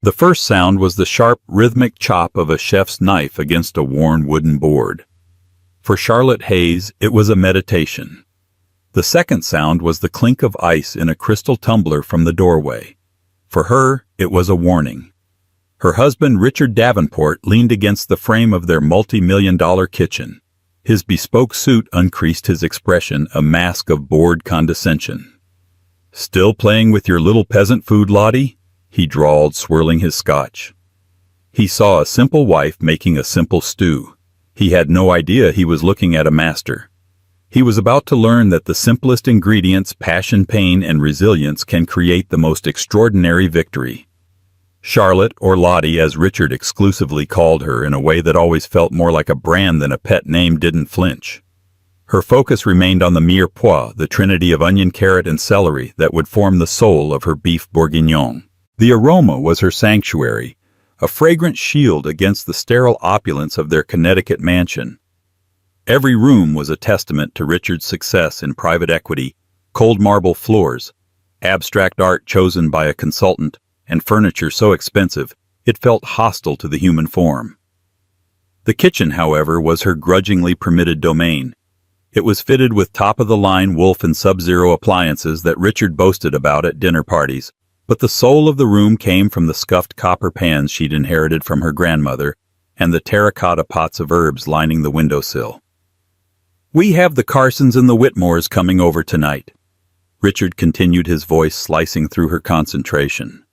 The first sound was the sharp, rhythmic chop of a chef's knife against a worn wooden board. For Charlotte Hayes, it was a meditation. The second sound was the clink of ice in a crystal tumbler from the doorway. For her, it was a warning. Her husband, Richard Davenport, leaned against the frame of their multi-million-dollar kitchen. His bespoke suit uncreased his expression, a mask of bored condescension. "Still playing with your little peasant food, Lottie?" he drawled, swirling his scotch. He saw a simple wife making a simple stew. He had no idea he was looking at a master. He was about to learn that the simplest ingredients, passion, pain, and resilience, can create the most extraordinary victory. Charlotte, or Lottie as Richard exclusively called her in a way that always felt more like a brand than a pet name, didn't flinch. Her focus remained on the mirepoix, the trinity of onion, carrot, and celery that would form the soul of her beef bourguignon. The aroma was her sanctuary, a fragrant shield against the sterile opulence of their Connecticut mansion. Every room was a testament to Richard's success in private equity: cold marble floors, abstract art chosen by a consultant, and furniture so expensive it felt hostile to the human form. The kitchen, however, was her grudgingly permitted domain. It was fitted with top-of-the-line Wolf and Sub-Zero appliances that Richard boasted about at dinner parties, but the soul of the room came from the scuffed copper pans she'd inherited from her grandmother and the terracotta pots of herbs lining the windowsill. "We have the Carsons and the Whitmores coming over tonight," Richard continued, his voice slicing through her concentration.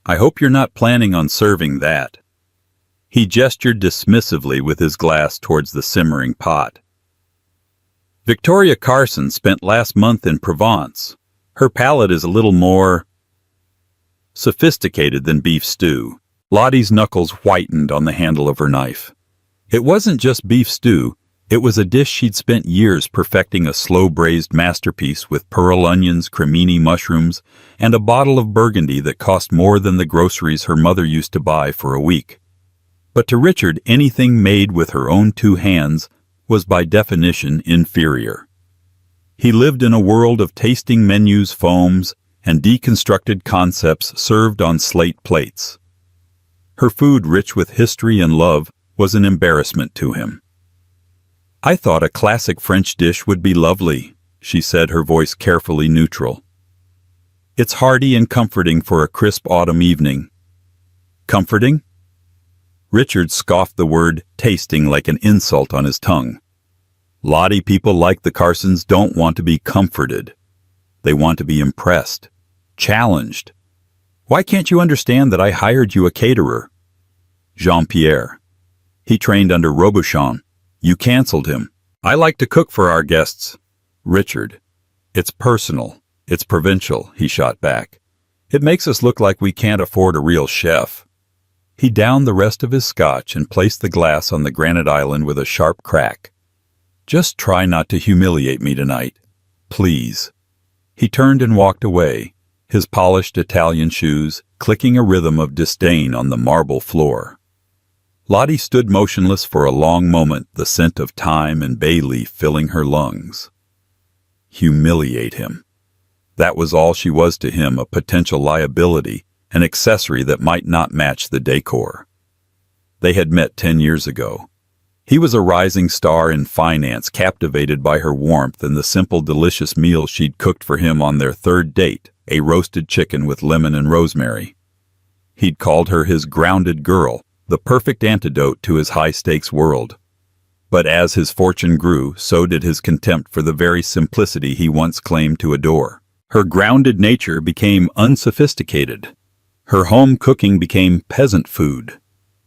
"I hope you're not planning on serving that." He gestured dismissively with his glass towards the simmering pot. "Victoria Carson spent last month in Provence. Her palate is a little more sophisticated than beef stew." Lottie's knuckles whitened on the handle of her knife. It wasn't just beef stew. It was a dish she'd spent years perfecting, a slow-braised masterpiece with pearl onions, cremini mushrooms, and a bottle of Burgundy that cost more than the groceries her mother used to buy for a week. But to Richard, anything made with her own two hands was by definition inferior. He lived in a world of tasting menus, foams, and deconstructed concepts served on slate plates. Her food, rich with history and love, was an embarrassment to him. "I thought a classic French dish would be lovely," she said, her voice carefully neutral. "It's hearty and comforting for a crisp autumn evening." "Comforting?" Richard scoffed, the word tasting like an insult on his tongue. "Lottie, people like the Carsons don't want to be comforted. They want to be impressed, challenged. Why can't you understand that I hired you a caterer? Jean-Pierre. He trained under Robuchon. You canceled him. I like to cook for our guests." "Richard, it's personal. It's provincial," he shot back. "It makes us look like we can't afford a real chef." He downed the rest of his scotch and placed the glass on the granite island with a sharp crack. "Just try not to humiliate me tonight. Please." He turned and walked away, his polished Italian shoes clicking a rhythm of disdain on the marble floor. Lottie stood motionless for a long moment, the scent of thyme and bay leaf filling her lungs. Humiliate him. That was all she was to him, a potential liability, an accessory that might not match the decor. They had met 10 years ago. He was a rising star in finance, captivated by her warmth and the simple, delicious meal she'd cooked for him on their third date, a roasted chicken with lemon and rosemary. He'd called her his grounded girl, the perfect antidote to his high-stakes world. But as his fortune grew, so did his contempt for the very simplicity he once claimed to adore. Her grounded nature became unsophisticated. Her home cooking became peasant food.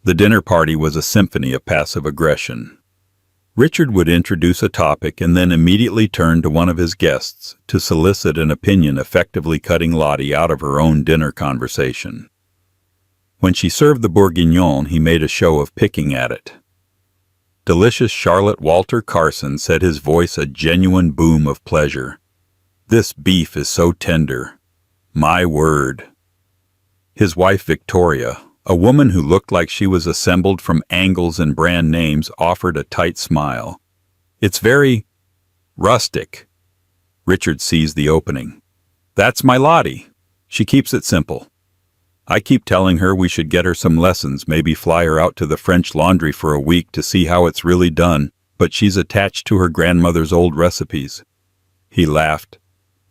The dinner party was a symphony of passive aggression. Richard would introduce a topic and then immediately turn to one of his guests to solicit an opinion, effectively cutting Lottie out of her own dinner conversation. When she served the bourguignon, he made a show of picking at it. Delicious Charlotte Walter Carson said, his voice a genuine boom of pleasure. "This beef is so tender. My word." His wife Victoria, a woman who looked like she was assembled from angles and brand names, offered a tight smile. "It's very rustic." Richard seized the opening. "That's my Lottie. She keeps it simple." I keep telling her we should get her some lessons, maybe fly her out to the French Laundry for a week to see how it's really done, but she's attached to her grandmother's old recipes." He laughed,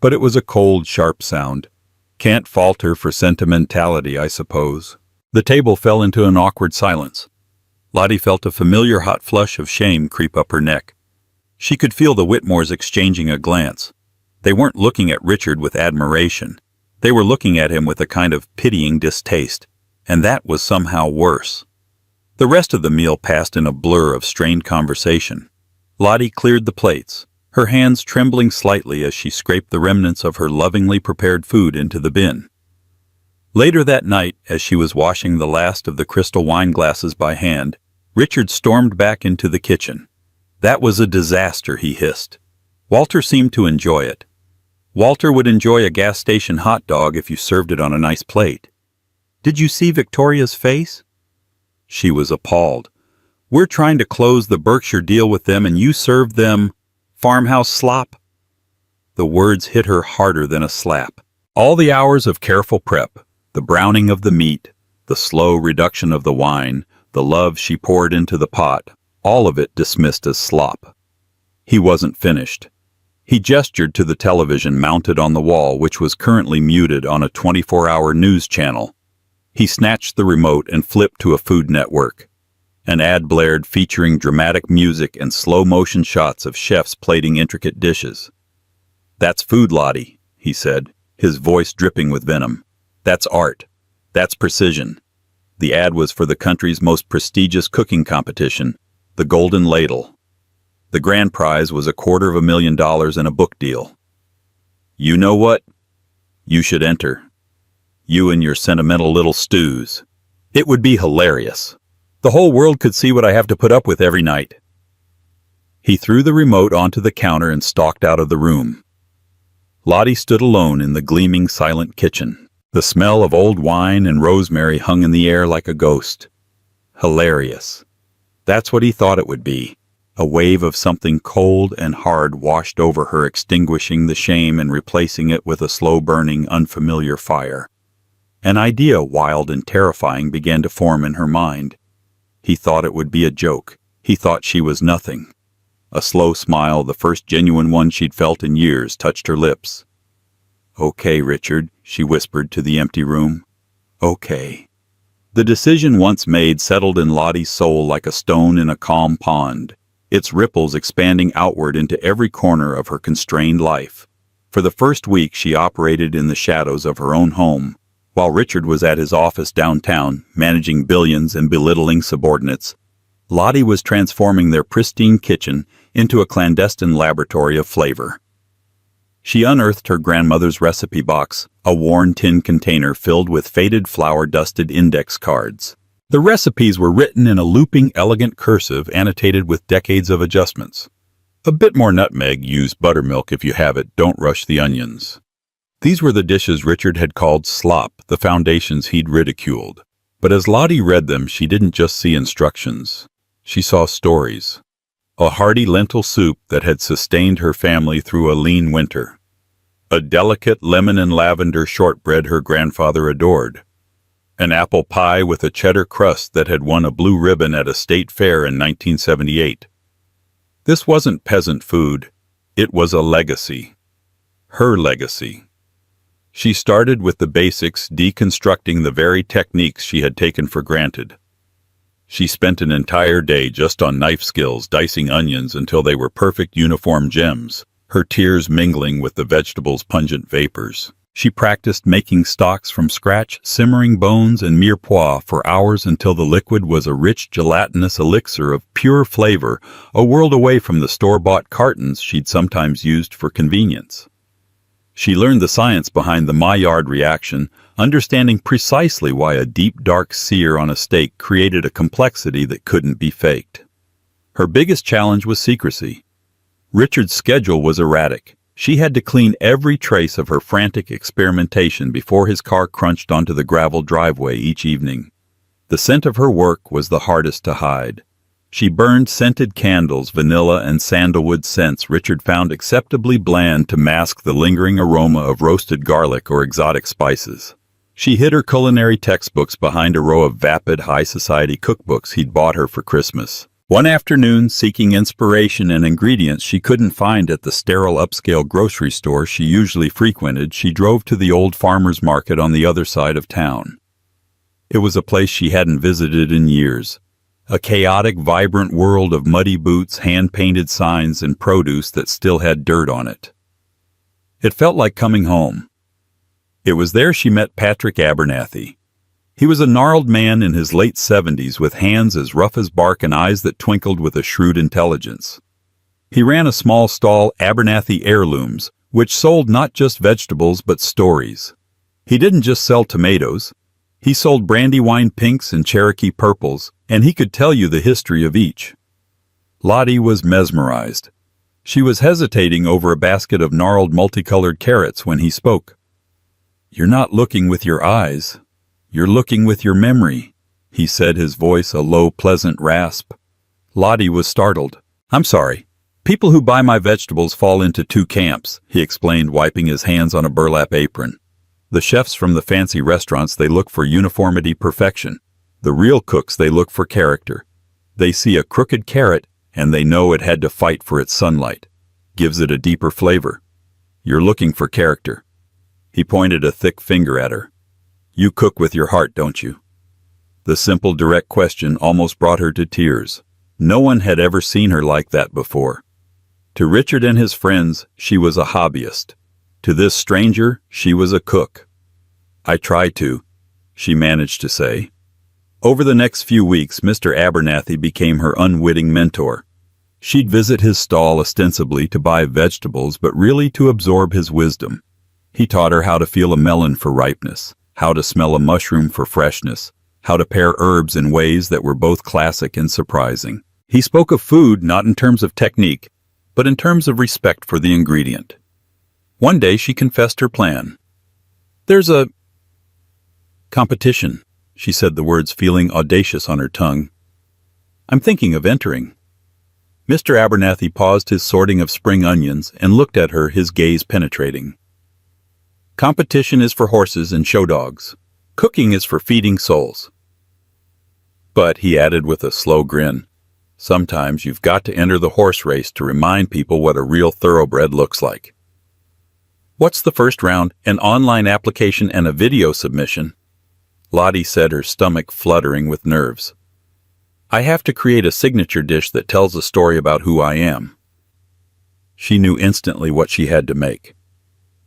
but it was a cold, sharp sound. "Can't fault her for sentimentality, I suppose." The table fell into an awkward silence. Lottie felt a familiar hot flush of shame creep up her neck. She could feel the Whitmores exchanging a glance. They weren't looking at Richard with admiration. They were looking at him with a kind of pitying distaste, and that was somehow worse. The rest of the meal passed in a blur of strained conversation. Lottie cleared the plates, her hands trembling slightly as she scraped the remnants of her lovingly prepared food into the bin. Later that night, as she was washing the last of the crystal wine glasses by hand, Richard stormed back into the kitchen. "That was a disaster," he hissed. "Walter seemed to enjoy it. Walter would enjoy a gas station hot dog if you served it on a nice plate. Did you see Victoria's face?" She was appalled. "We're trying to close the Berkshire deal with them and you served them farmhouse slop?" The words hit her harder than a slap. All the hours of careful prep, the browning of the meat, the slow reduction of the wine, the love she poured into the pot, all of it dismissed as slop. He wasn't finished. He gestured to the television mounted on the wall, which was currently muted on a 24-hour news channel. He snatched the remote and flipped to a Food Network. An ad blared featuring dramatic music and slow-motion shots of chefs plating intricate dishes. "That's food, Lottie," he said, his voice dripping with venom. "That's art. That's precision." The ad was for the country's most prestigious cooking competition, the Golden Ladle. The grand prize was $250,000 and a book deal. "You know what? You should enter. You and your sentimental little stews. It would be hilarious. The whole world could see what I have to put up with every night." He threw the remote onto the counter and stalked out of the room. Lottie stood alone in the gleaming, silent kitchen. The smell of old wine and rosemary hung in the air like a ghost. Hilarious. That's what he thought it would be. A wave of something cold and hard washed over her, extinguishing the shame and replacing it with a slow-burning, unfamiliar fire. An idea, wild and terrifying, began to form in her mind. He thought it would be a joke. He thought she was nothing. A slow smile, the first genuine one she'd felt in years, touched her lips. "Okay, Richard," she whispered to the empty room. "Okay." The decision once made settled in Lottie's soul like a stone in a calm pond, its ripples expanding outward into every corner of her constrained life. For the first week she operated in the shadows of her own home, while Richard was at his office downtown, managing billions and belittling subordinates. Lottie was transforming their pristine kitchen into a clandestine laboratory of flavor. She unearthed her grandmother's recipe box, a worn tin container filled with faded flour-dusted index cards. The recipes were written in a looping, elegant cursive annotated with decades of adjustments. "A bit more nutmeg, use buttermilk if you have it, don't rush the onions." These were the dishes Richard had called slop, the foundations he'd ridiculed. But as Lottie read them, she didn't just see instructions. She saw stories. A hearty lentil soup that had sustained her family through a lean winter. A delicate lemon and lavender shortbread her grandfather adored. An apple pie with a cheddar crust that had won a blue ribbon at a state fair in 1978. This wasn't peasant food. It was a legacy. Her legacy. She started with the basics, deconstructing the very techniques she had taken for granted. She spent an entire day just on knife skills, dicing onions until they were perfect uniform gems, her tears mingling with the vegetables' pungent vapors. She practiced making stocks from scratch, simmering bones and mirepoix for hours until the liquid was a rich, gelatinous elixir of pure flavor, a world away from the store-bought cartons she'd sometimes used for convenience. She learned the science behind the Maillard reaction, understanding precisely why a deep, dark sear on a steak created a complexity that couldn't be faked. Her biggest challenge was secrecy. Richard's schedule was erratic. She had to clean every trace of her frantic experimentation before his car crunched onto the gravel driveway each evening. The scent of her work was the hardest to hide. She burned scented candles, vanilla and sandalwood scents Richard found acceptably bland to mask the lingering aroma of roasted garlic or exotic spices. She hid her culinary textbooks behind a row of vapid high society cookbooks he'd bought her for Christmas. One afternoon, seeking inspiration and ingredients she couldn't find at the sterile upscale grocery store she usually frequented, she drove to the old farmer's market on the other side of town. It was a place she hadn't visited in years. A chaotic, vibrant world of muddy boots, hand-painted signs, and produce that still had dirt on it. It felt like coming home. It was there she met Patrick Abernathy. He was a gnarled man in his late 70s with hands as rough as bark and eyes that twinkled with a shrewd intelligence. He ran a small stall, Abernathy Heirlooms, which sold not just vegetables but stories. He didn't just sell tomatoes. He sold Brandywine pinks and Cherokee purples, and he could tell you the history of each. Lottie was mesmerized. She was hesitating over a basket of gnarled multicolored carrots when he spoke. "You're not looking with your eyes. You're looking with your memory," he said, his voice a low, pleasant rasp. Lottie was startled. "I'm sorry. People who buy my vegetables fall into two camps," he explained, wiping his hands on a burlap apron. "The chefs from the fancy restaurants, they look for uniformity, perfection. The real cooks, they look for character. They see a crooked carrot, and they know it had to fight for its sunlight. Gives it a deeper flavor. You're looking for character." He pointed a thick finger at her. "You cook with your heart, don't you?" The simple, direct question almost brought her to tears. No one had ever seen her like that before. To Richard and his friends, she was a hobbyist. To this stranger, she was a cook. "I try to," she managed to say. Over the next few weeks, Mr. Abernathy became her unwitting mentor. She'd visit his stall ostensibly to buy vegetables, but really to absorb his wisdom. He taught her how to feel a melon for ripeness, how to smell a mushroom for freshness, how to pair herbs in ways that were both classic and surprising. He spoke of food not in terms of technique, but in terms of respect for the ingredient. One day she confessed her plan. "There's a competition," she said, the words feeling audacious on her tongue. "I'm thinking of entering." Mr. Abernathy paused his sorting of spring onions and looked at her, his gaze penetrating. "Competition is for horses and show dogs. Cooking is for feeding souls." "But," he added with a slow grin, "sometimes you've got to enter the horse race to remind people what a real thoroughbred looks like." "What's the first round? An online application and a video submission?" Lottie said, her stomach fluttering with nerves. "I have to create a signature dish that tells a story about who I am." She knew instantly what she had to make.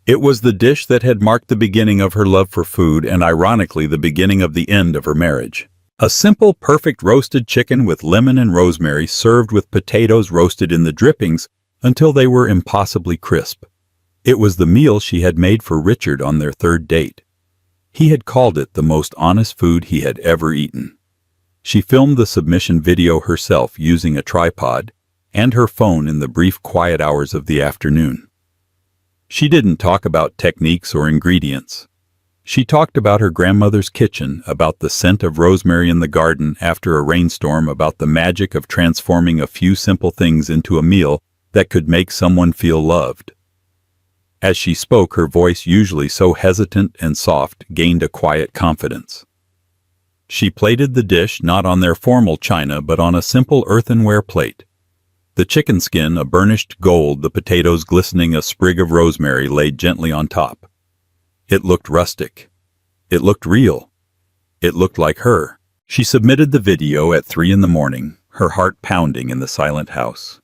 It was the dish that had marked the beginning of her love for food and, ironically, the beginning of the end of her marriage. A simple, perfect roasted chicken with lemon and rosemary served with potatoes roasted in the drippings until they were impossibly crisp. It was the meal she had made for Richard on their third date. He had called it the most honest food he had ever eaten. She filmed the submission video herself using a tripod and her phone in the brief, quiet hours of the afternoon. She didn't talk about techniques or ingredients. She talked about her grandmother's kitchen, about the scent of rosemary in the garden after a rainstorm, about the magic of transforming a few simple things into a meal that could make someone feel loved. As she spoke, her voice, usually so hesitant and soft, gained a quiet confidence. She plated the dish not on their formal china but on a simple earthenware plate. The chicken skin a burnished gold, the potatoes glistening, a sprig of rosemary laid gently on top. It looked rustic. It looked real. It looked like her. She submitted the video at 3 a.m, her heart pounding in the silent house.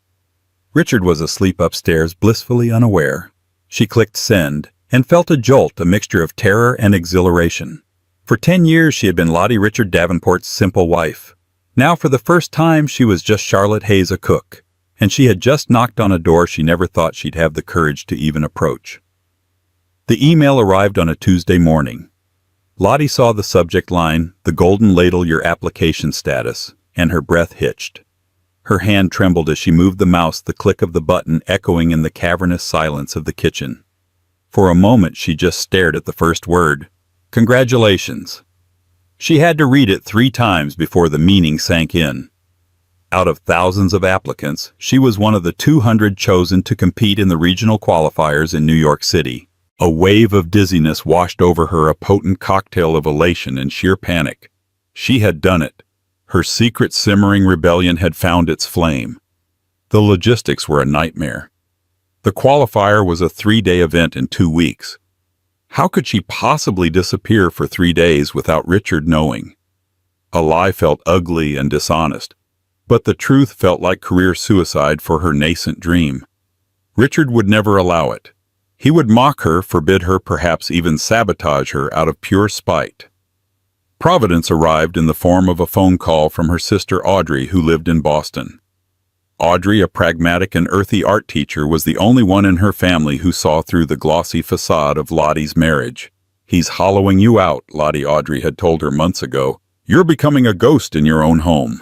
Richard was asleep upstairs, blissfully unaware. She clicked send and felt a jolt, a mixture of terror and exhilaration. For 10 years she had been Lottie Richard Davenport's simple wife. Now for the first time she was just Charlotte Hayes, a cook. And she had just knocked on a door she never thought she'd have the courage to even approach. The email arrived on a Tuesday morning. Lottie saw the subject line, "The Golden Ladle, your application status," and her breath hitched. Her hand trembled as she moved the mouse, the click of the button echoing in the cavernous silence of the kitchen. For a moment she just stared at the first word, "Congratulations." She had to read it 3 times before the meaning sank in. Out of thousands of applicants, she was one of the 200 chosen to compete in the regional qualifiers in New York City. A wave of dizziness washed over her, a potent cocktail of elation and sheer panic. She had done it. Her secret simmering rebellion had found its flame. The logistics were a nightmare. The qualifier was a 3-day event in 2 weeks. How could she possibly disappear for 3 days without Richard knowing? A lie felt ugly and dishonest, but the truth felt like career suicide for her nascent dream. Richard would never allow it. He would mock her, forbid her, perhaps even sabotage her out of pure spite. Providence arrived in the form of a phone call from her sister Audrey, who lived in Boston. Audrey, a pragmatic and earthy art teacher, was the only one in her family who saw through the glossy facade of Lottie's marriage. "He's hollowing you out," Audrey had told her months ago. "You're becoming a ghost in your own home."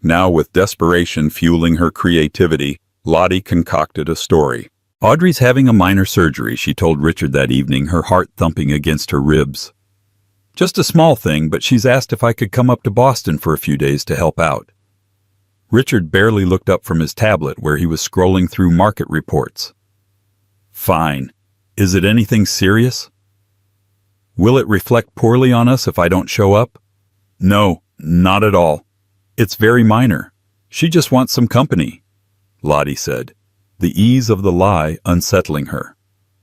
Now, with desperation fueling her creativity, Lottie concocted a story. "Audrey's having a minor surgery," she told Richard that evening, her heart thumping against her ribs. "Just a small thing, but she's asked if I could come up to Boston for a few days to help out." Richard barely looked up from his tablet, where he was scrolling through market reports. "Fine. Is it anything serious?" "Will it reflect poorly on us if I don't show up?" "No, not at all. It's very minor. She just wants some company," Lottie said, the ease of the lie unsettling her.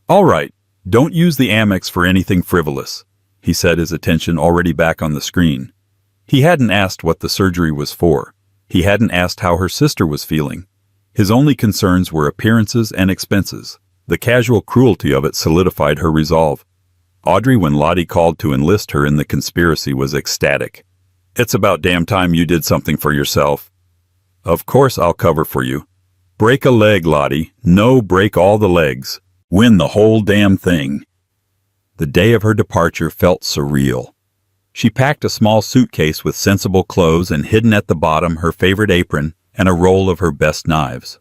"All right, don't use the Amex for anything frivolous," he said, his attention already back on the screen. He hadn't asked what the surgery was for. He hadn't asked how her sister was feeling. His only concerns were appearances and expenses. The casual cruelty of it solidified her resolve. Audrey, when Lottie called to enlist her in the conspiracy, was ecstatic. "It's about damn time you did something for yourself." "Of course I'll cover for you." "Break a leg, Lottie. No, break all the legs. Win the whole damn thing." The day of her departure felt surreal. She packed a small suitcase with sensible clothes and hidden at the bottom her favorite apron and a roll of her best knives.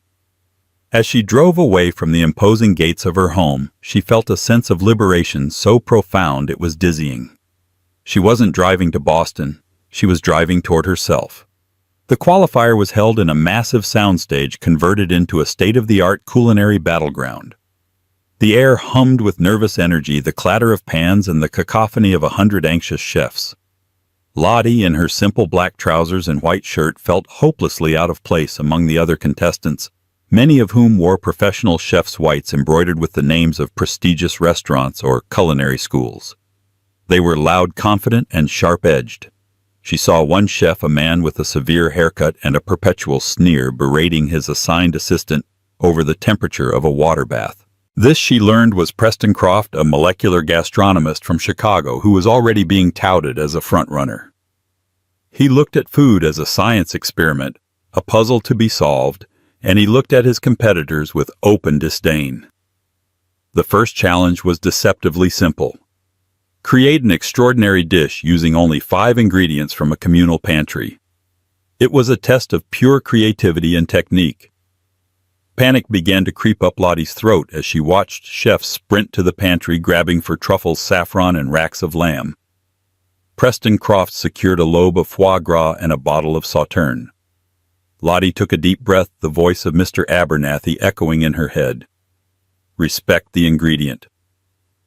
As she drove away from the imposing gates of her home, she felt a sense of liberation so profound it was dizzying. She wasn't driving to Boston. She was driving toward herself. The qualifier was held in a massive soundstage converted into a state-of-the-art culinary battleground. The air hummed with nervous energy, the clatter of pans and the cacophony of 100 anxious chefs. Lottie, in her simple black trousers and white shirt, felt hopelessly out of place among the other contestants, many of whom wore professional chefs' whites embroidered with the names of prestigious restaurants or culinary schools. They were loud, confident, and sharp-edged. She saw one chef, a man with a severe haircut and a perpetual sneer, berating his assigned assistant over the temperature of a water bath. This, she learned, was Preston Croft, a molecular gastronomist from Chicago who was already being touted as a frontrunner. He looked at food as a science experiment, a puzzle to be solved, and he looked at his competitors with open disdain. The first challenge was deceptively simple. Create an extraordinary dish using only 5 ingredients from a communal pantry. It was a test of pure creativity and technique. Panic began to creep up Lottie's throat as she watched chefs sprint to the pantry, grabbing for truffles, saffron, and racks of lamb. Preston Croft secured a lobe of foie gras and a bottle of Sauterne. Lottie took a deep breath, the voice of Mr. Abernathy echoing in her head. Respect the ingredient.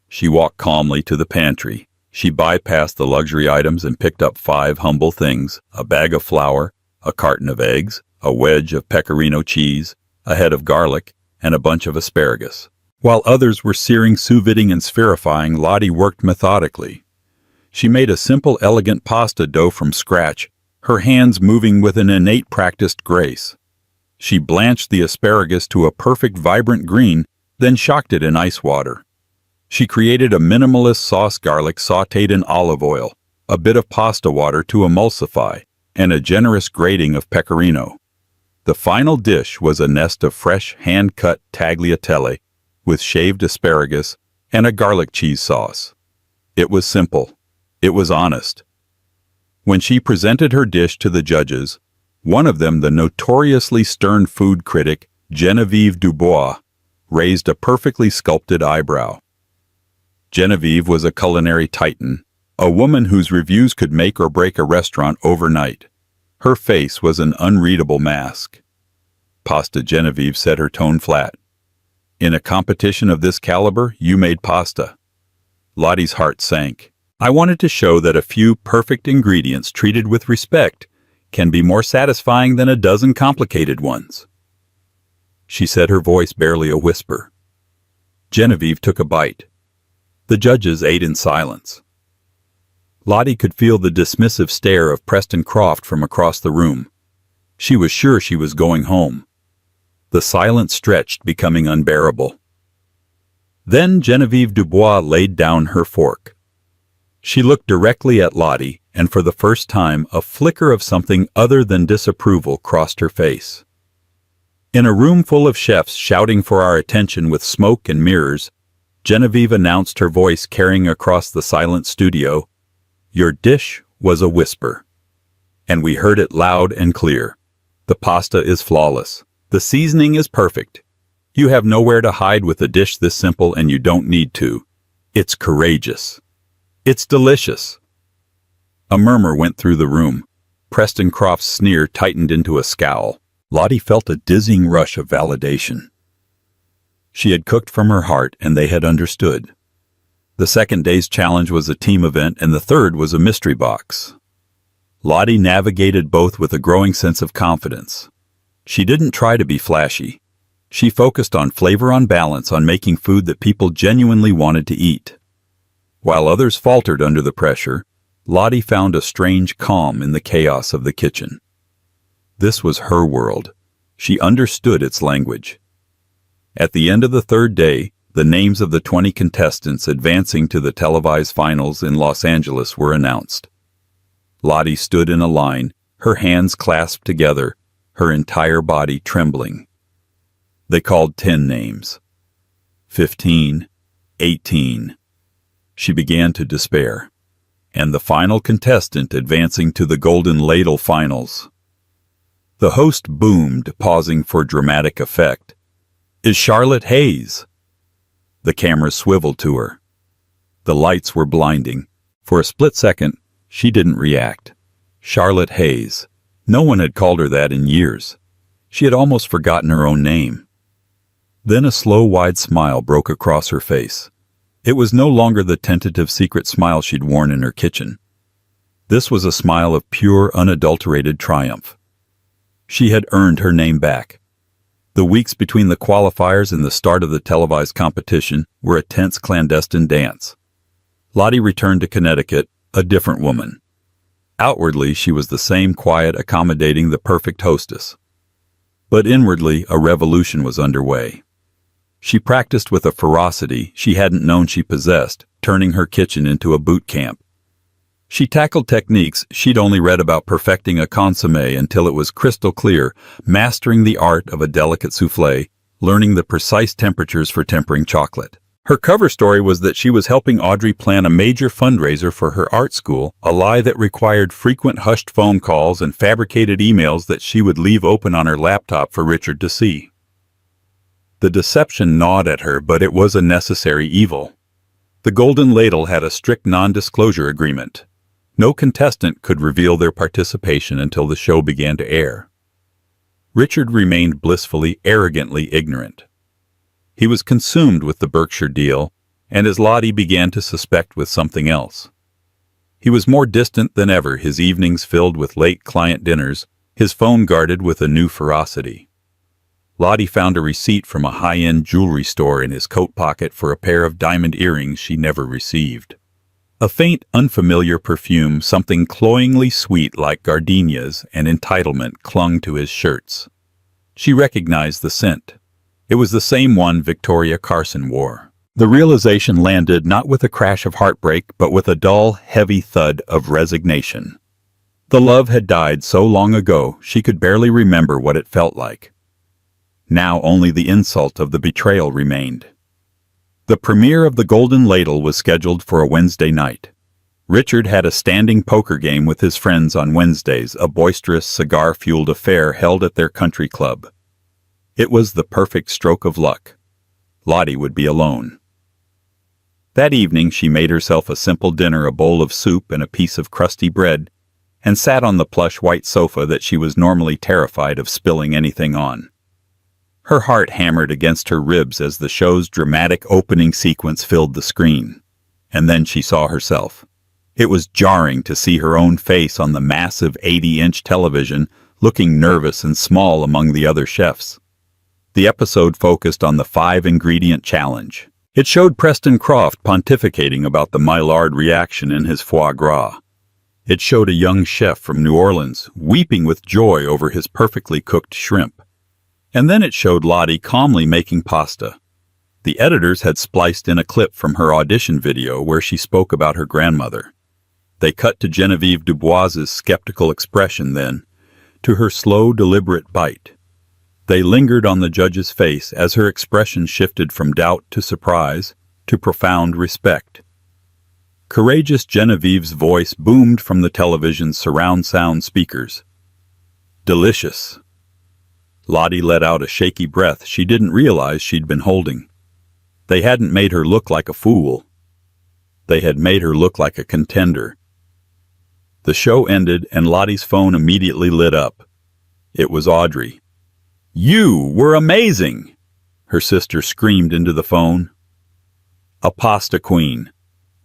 She walked calmly to the pantry. She bypassed the luxury items and picked up 5 humble things: a bag of flour, a carton of eggs, a wedge of pecorino cheese, a head of garlic, and a bunch of asparagus. While others were searing, sous-viding, and spherifying, Lottie worked methodically. She made a simple, elegant pasta dough from scratch, her hands moving with an innate practiced grace. She blanched the asparagus to a perfect, vibrant green, then shocked it in ice water. She created a minimalist sauce: garlic sautéed in olive oil, a bit of pasta water to emulsify, and a generous grating of pecorino. The final dish was a nest of fresh, hand-cut tagliatelle with shaved asparagus and a garlic cheese sauce. It was simple. It was honest. When she presented her dish to the judges, one of them, the notoriously stern food critic Genevieve Dubois, raised a perfectly sculpted eyebrow. Genevieve was a culinary titan, a woman whose reviews could make or break a restaurant overnight. Her face was an unreadable mask. Pasta Genevieve said, her tone flat. In a competition of this caliber, you made pasta. Lottie's heart sank. I wanted to show that a few perfect ingredients treated with respect can be more satisfying than a dozen complicated ones. She said, her voice barely a whisper. Genevieve took a bite. The judges ate in silence. Lottie could feel the dismissive stare of Preston Croft from across the room. She was sure she was going home. The silence stretched, becoming unbearable. Then Genevieve Dubois laid down her fork. She looked directly at Lottie, and for the first time a flicker of something other than disapproval crossed her face. In a room full of chefs shouting for our attention with smoke and mirrors, Genevieve announced, her voice carrying across the silent studio, "Your dish was a whisper." And we heard it loud and clear. The pasta is flawless. The seasoning is perfect. You have nowhere to hide with a dish this simple, and you don't need to. It's courageous. It's delicious. A murmur went through the room. Preston Croft's sneer tightened into a scowl. Lottie felt a dizzying rush of validation. She had cooked from her heart, and they had understood. The second day's challenge was a team event, and the third was a mystery box. Lottie navigated both with a growing sense of confidence. She didn't try to be flashy. She focused on flavor, on balance, on making food that people genuinely wanted to eat. While others faltered under the pressure, Lottie found a strange calm in the chaos of the kitchen. This was her world. She understood its language. At the end of the third day, the names of the 20 contestants advancing to the televised finals in Los Angeles were announced. Lottie stood in a line, her hands clasped together, her entire body trembling. They called 10 names. 15, 18. She began to despair. And the final contestant advancing to the Golden Ladle finals. The host boomed, pausing for dramatic effect. "Is Charlotte Hayes?" The camera swiveled to her. The lights were blinding. For a split second, she didn't react. Charlotte Hayes. No one had called her that in years. She had almost forgotten her own name. Then a slow, wide smile broke across her face. It was no longer the tentative secret smile she'd worn in her kitchen. This was a smile of pure, unadulterated triumph. She had earned her name back. The weeks between the qualifiers and the start of the televised competition were a tense, clandestine dance. Lottie returned to Connecticut, a different woman. Outwardly, she was the same quiet, accommodating, the perfect hostess. But inwardly, a revolution was underway. She practiced with a ferocity she hadn't known she possessed, turning her kitchen into a boot camp. She tackled techniques she'd only read about, perfecting a consommé until it was crystal clear, mastering the art of a delicate soufflé, learning the precise temperatures for tempering chocolate. Her cover story was that she was helping Audrey plan a major fundraiser for her art school, a lie that required frequent hushed phone calls and fabricated emails that she would leave open on her laptop for Richard to see. The deception gnawed at her, but it was a necessary evil. The Golden Ladle had a strict non-disclosure agreement. No contestant could reveal their participation until the show began to air. Richard remained blissfully, arrogantly ignorant. He was consumed with the Berkshire deal, and as Lottie began to suspect, with something else. He was more distant than ever, his evenings filled with late client dinners, his phone guarded with a new ferocity. Lottie found a receipt from a high-end jewelry store in his coat pocket for a pair of diamond earrings she never received. A faint, unfamiliar perfume, something cloyingly sweet like gardenias and entitlement, clung to his shirts. She recognized the scent. It was the same one Victoria Carson wore. The realization landed not with a crash of heartbreak, but with a dull, heavy thud of resignation. The love had died so long ago she could barely remember what it felt like. Now only the insult of the betrayal remained. The premiere of the Golden Ladle was scheduled for a Wednesday night. Richard had a standing poker game with his friends on Wednesdays, a boisterous, cigar-fueled affair held at their country club. It was the perfect stroke of luck. Lottie would be alone. That evening she made herself a simple dinner, a bowl of soup and a piece of crusty bread, and sat on the plush white sofa that she was normally terrified of spilling anything on. Her heart hammered against her ribs as the show's dramatic opening sequence filled the screen. And then she saw herself. It was jarring to see her own face on the massive 80-inch television, looking nervous and small among the other chefs. The episode focused on the 5-ingredient challenge. It showed Preston Croft pontificating about the Maillard reaction in his foie gras. It showed a young chef from New Orleans weeping with joy over his perfectly cooked shrimp. And then it showed Lottie calmly making pasta. The editors had spliced in a clip from her audition video where she spoke about her grandmother. They cut to Genevieve Dubois's skeptical expression then, to her slow, deliberate bite. They lingered on the judge's face as her expression shifted from doubt to surprise to profound respect. Courageous Genevieve's voice boomed from the television's surround sound speakers. Delicious. Lottie let out a shaky breath she didn't realize she'd been holding. They hadn't made her look like a fool. They had made her look like a contender. The show ended and Lottie's phone immediately lit up. It was Audrey. "You were amazing!" her sister screamed into the phone. "A pasta queen.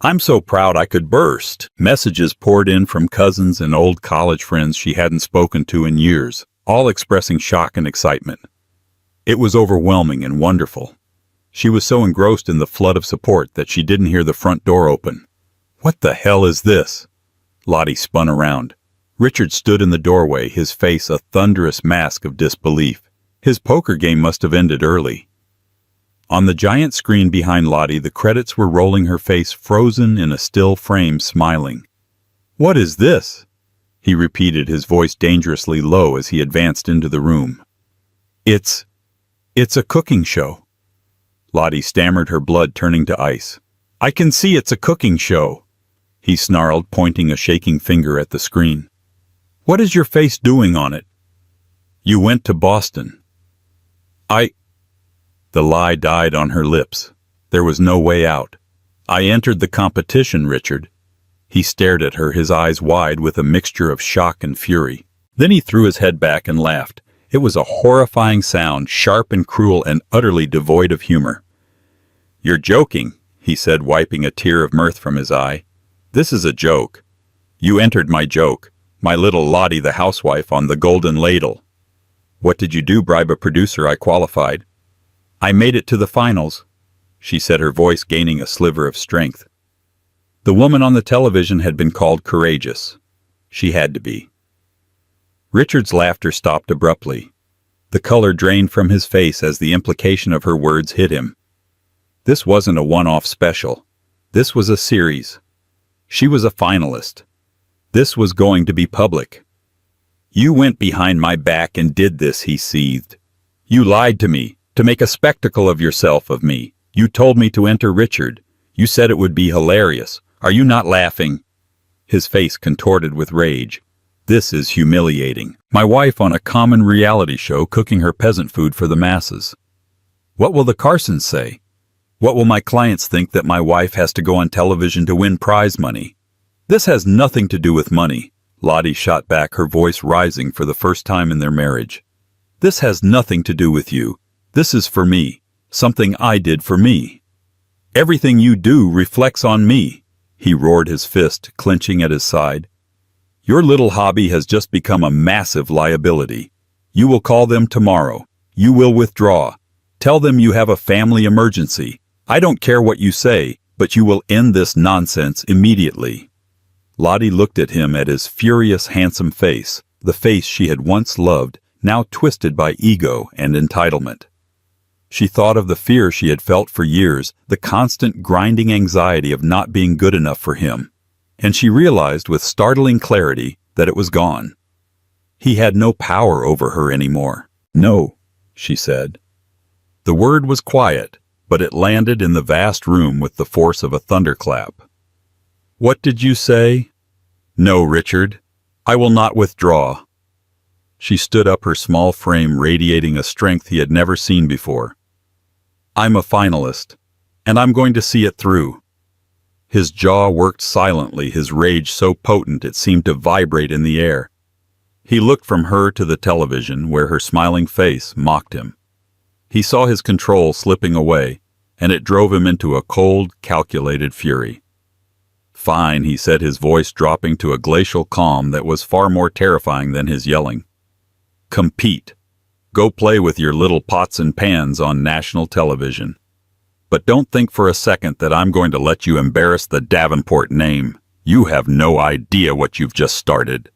I'm so proud I could burst." Messages poured in from cousins and old college friends she hadn't spoken to in years, all expressing shock and excitement. It was overwhelming and wonderful. She was so engrossed in the flood of support that she didn't hear the front door open. "What the hell is this?" Lottie spun around. Richard stood in the doorway, his face a thunderous mask of disbelief. His poker game must have ended early. On the giant screen behind Lottie, the credits were rolling, her face frozen in a still frame, smiling. "What is this?" he repeated, his voice dangerously low as he advanced into the room. It's a cooking show." Lottie stammered, her blood turning to ice. "I can see it's a cooking show," he snarled, pointing a shaking finger at the screen. "What is your face doing on it?" "You went to Boston." The lie died on her lips. There was no way out. "I entered the competition, Richard." He stared at her, his eyes wide with a mixture of shock and fury. Then he threw his head back and laughed. It was a horrifying sound, sharp and cruel and utterly devoid of humor. "You're joking," he said, wiping a tear of mirth from his eye. "This is a joke. You entered my joke, my little Lottie the housewife on the Golden Ladle." "What did you do? Bribe a producer I qualified?" "I made it to the finals," she said, her voice gaining a sliver of strength. The woman on the television had been called courageous. She had to be. Richard's laughter stopped abruptly. The color drained from his face as the implication of her words hit him. This wasn't a one-off special. This was a series. She was a finalist. This was going to be public. "You went behind my back and did this," he seethed. "You lied to me, to make a spectacle of yourself, of me. You told me to enter Richard. You said it would be hilarious. Are you not laughing?" His face contorted with rage. "This is humiliating. My wife on a common reality show cooking her peasant food for the masses. What will the Carsons say? What will my clients think that my wife has to go on television to win prize money? This has nothing to do with money." Lottie shot back, her voice rising for the first time in their marriage. "This has nothing to do with you. This is for me, something I did for me. Everything you do reflects on me." He roared, his fist clenching at his side. "Your little hobby has just become a massive liability. You will call them tomorrow. You will withdraw. Tell them you have a family emergency. I don't care what you say, but you will end this nonsense immediately." Lottie looked at him, at his furious, handsome face, the face she had once loved, now twisted by ego and entitlement. She thought of the fear she had felt for years, the constant grinding anxiety of not being good enough for him, and she realized with startling clarity that it was gone. He had no power over her anymore. "No," she said. The word was quiet, but it landed in the vast room with the force of a thunderclap. "What did you say?" "No, Richard. I will not withdraw." She stood up, her small frame radiating a strength he had never seen before. "I'm a finalist, and I'm going to see it through." His jaw worked silently, his rage so potent it seemed to vibrate in the air. He looked from her to the television, where her smiling face mocked him. He saw his control slipping away, and it drove him into a cold, calculated fury. "Fine," he said, his voice dropping to a glacial calm that was far more terrifying than his yelling. "Compete. Go play with your little pots and pans on national television. But don't think for a second that I'm going to let you embarrass the Davenport name. You have no idea what you've just started."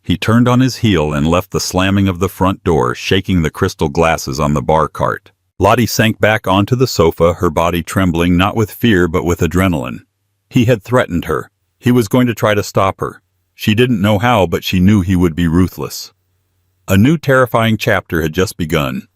He turned on his heel and left the slamming of the front door, shaking the crystal glasses on the bar cart. Lottie sank back onto the sofa, her body trembling not with fear but with adrenaline. He had threatened her. He was going to try to stop her. She didn't know how, but she knew he would be ruthless. A new terrifying chapter had just begun.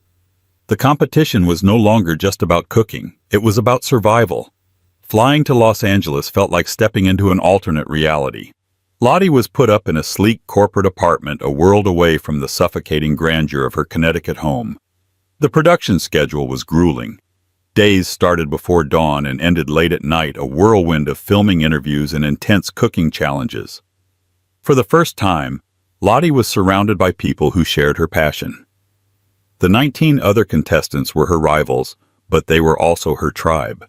The competition was no longer just about cooking. It was about survival. Flying to Los Angeles felt like stepping into an alternate reality. Lottie was put up in a sleek corporate apartment a world away from the suffocating grandeur of her Connecticut home. The production schedule was grueling. Days started before dawn and ended late at night, a whirlwind of filming interviews and intense cooking challenges. For the first time, Lottie was surrounded by people who shared her passion. The 19 other contestants were her rivals, but they were also her tribe.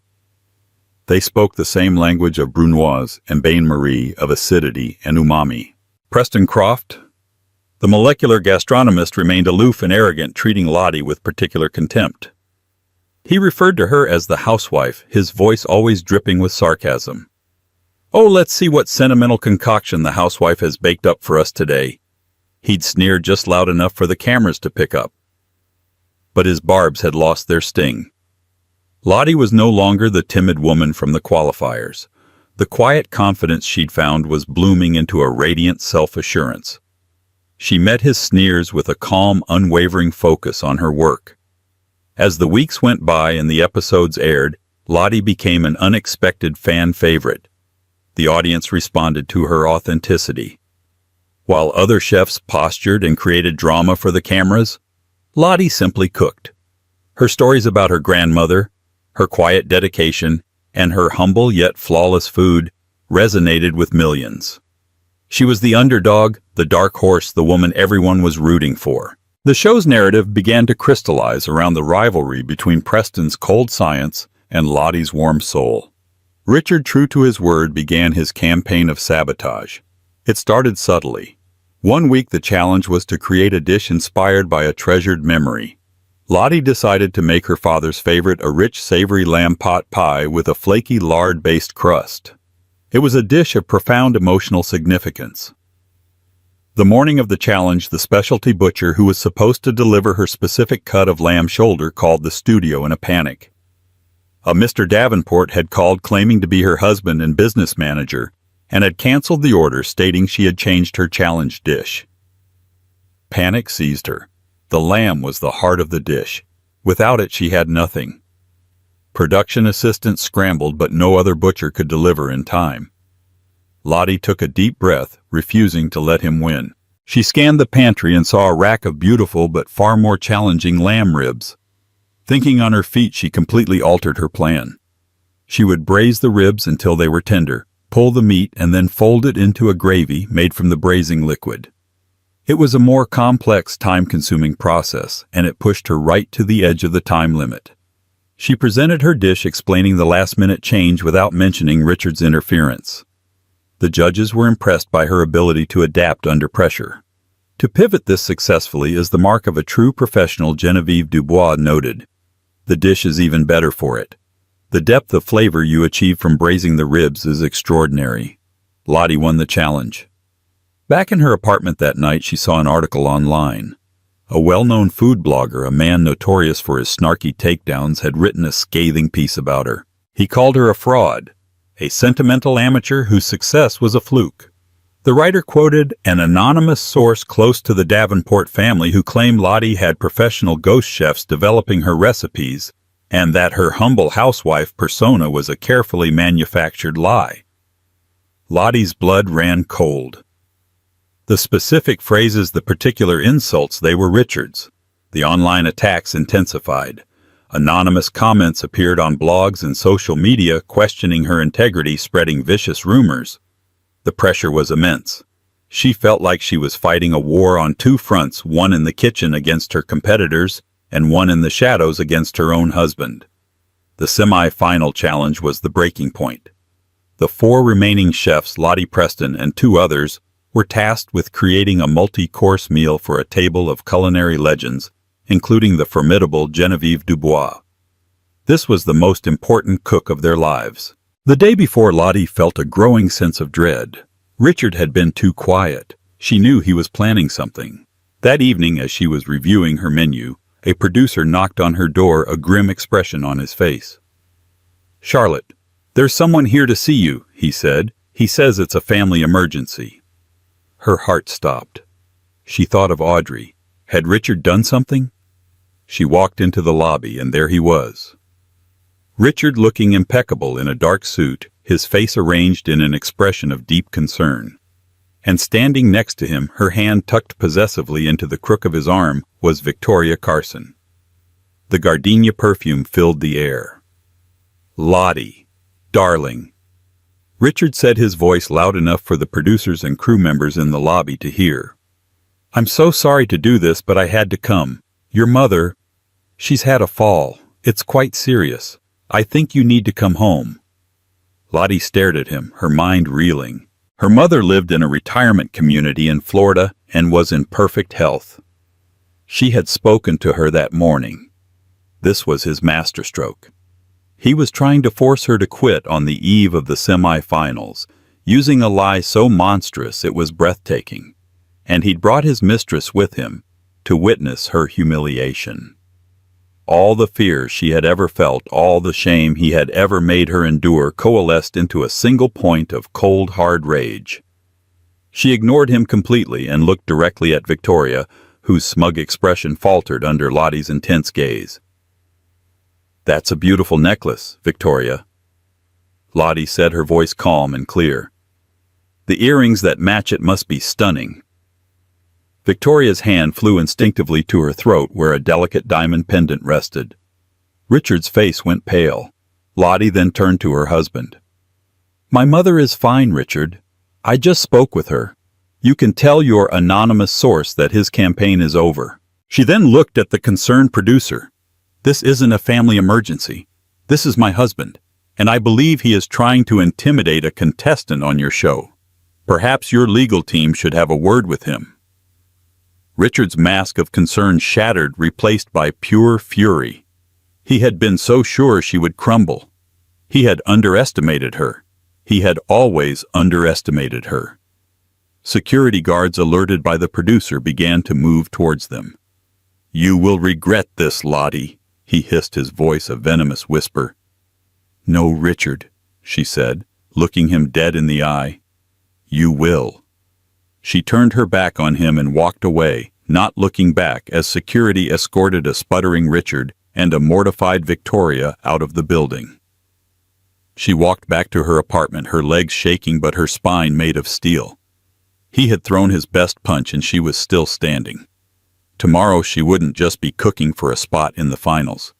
They spoke the same language of brunoise and bain-marie, of acidity and umami. Preston Croft, the molecular gastronomist, remained aloof and arrogant, treating Lottie with particular contempt. He referred to her as the housewife, his voice always dripping with sarcasm. "Oh, let's see what sentimental concoction the housewife has baked up for us today." He'd sneer just loud enough for the cameras to pick up. But his barbs had lost their sting. Lottie was no longer the timid woman from the qualifiers. The quiet confidence she'd found was blooming into a radiant self-assurance. She met his sneers with a calm, unwavering focus on her work. As the weeks went by and the episodes aired, Lottie became an unexpected fan favorite. The audience responded to her authenticity. While other chefs postured and created drama for the cameras, Lottie simply cooked. Her stories about her grandmother, her quiet dedication, and her humble yet flawless food resonated with millions. She was the underdog, the dark horse, the woman everyone was rooting for. The show's narrative began to crystallize around the rivalry between Preston's cold science and Lottie's warm soul. Richard, true to his word, began his campaign of sabotage. It started subtly. One week the challenge was to create a dish inspired by a treasured memory. Lottie decided to make her father's favorite, a rich, savory lamb pot pie with a flaky lard-based crust. It was a dish of profound emotional significance. The morning of the challenge, the specialty butcher who was supposed to deliver her specific cut of lamb shoulder called the studio in a panic. A Mr. Davenport had called claiming to be her husband and business manager, and had canceled the order, stating she had changed her challenge dish. Panic seized her. The lamb was the heart of the dish. Without it, she had nothing. Production assistants scrambled, but no other butcher could deliver in time. Lottie took a deep breath, refusing to let him win. She scanned the pantry and saw a rack of beautiful but far more challenging lamb ribs. Thinking on her feet, she completely altered her plan. She would braise the ribs until they were tender, pull the meat, and then fold it into a gravy made from the braising liquid. It was a more complex, time-consuming process, and it pushed her right to the edge of the time limit. She presented her dish, explaining the last-minute change without mentioning Richard's interference. The judges were impressed by her ability to adapt under pressure. To pivot this successfully is the mark of a true professional, Genevieve Dubois noted. The dish is even better for it. The depth of flavor you achieve from braising the ribs is extraordinary. Lottie won the challenge. Back in her apartment that night, she saw an article online. A well-known food blogger, a man notorious for his snarky takedowns, had written a scathing piece about her. He called her a fraud, a sentimental amateur whose success was a fluke. The writer quoted an anonymous source close to the Davenport family who claimed Lottie had professional ghost chefs developing her recipes, and that her humble housewife persona was a carefully manufactured lie. Lottie's blood ran cold. The specific phrases, the particular insults, they were Richard's. The online attacks intensified. Anonymous comments appeared on blogs and social media questioning her integrity, spreading vicious rumors. The pressure was immense. She felt like she was fighting a war on two fronts, one in the kitchen against her competitors, and one in the shadows against her own husband. The semi-final challenge was the breaking point. The 4 remaining chefs, Lottie Preston and 2 others, were tasked with creating a multi-course meal for a table of culinary legends, including the formidable Geneviève Dubois. This was the most important cook of their lives. The day before, Lottie felt a growing sense of dread. Richard had been too quiet. She knew he was planning something. That evening, as she was reviewing her menu, a producer knocked on her door, a grim expression on his face. "Charlotte, there's someone here to see you," he said. "He says it's a family emergency." Her heart stopped. She thought of Audrey. Had Richard done something? She walked into the lobby, and there he was. Richard, looking impeccable in a dark suit, his face arranged in an expression of deep concern. And standing next to him, her hand tucked possessively into the crook of his arm, was Victoria Carson. The gardenia perfume filled the air. "Lottie, darling." Richard said, his voice loud enough for the producers and crew members in the lobby to hear. "I'm so sorry to do this, but I had to come. Your mother, she's had a fall. It's quite serious. I think you need to come home." Lottie stared at him, her mind reeling. Her mother lived in a retirement community in Florida and was in perfect health. She had spoken to her that morning. This was his masterstroke. He was trying to force her to quit on the eve of the semi-finals, using a lie so monstrous it was breathtaking. And he'd brought his mistress with him to witness her humiliation. All the fear she had ever felt, all the shame he had ever made her endure, coalesced into a single point of cold, hard rage. She ignored him completely and looked directly at Victoria, whose smug expression faltered under Lottie's intense gaze. "That's a beautiful necklace, Victoria," Lottie said, her voice calm and clear. "The earrings that match it must be stunning." Victoria's hand flew instinctively to her throat where a delicate diamond pendant rested. Richard's face went pale. Lottie then turned to her husband. "My mother is fine, Richard. I just spoke with her. You can tell your anonymous source that his campaign is over." She then looked at the concerned producer. "This isn't a family emergency. This is my husband, and I believe he is trying to intimidate a contestant on your show. Perhaps your legal team should have a word with him." Richard's mask of concern shattered, replaced by pure fury. He had been so sure she would crumble. He had underestimated her. He had always underestimated her. Security guards, alerted by the producer, began to move towards them. "You will regret this, Lottie," he hissed, his voice a venomous whisper. "No, Richard," she said, looking him dead in the eye. "You will." She turned her back on him and walked away, not looking back, as security escorted a sputtering Richard and a mortified Victoria out of the building. She walked back to her apartment, her legs shaking but her spine made of steel. He had thrown his best punch and she was still standing. Tomorrow she wouldn't just be cooking for a spot in the finals.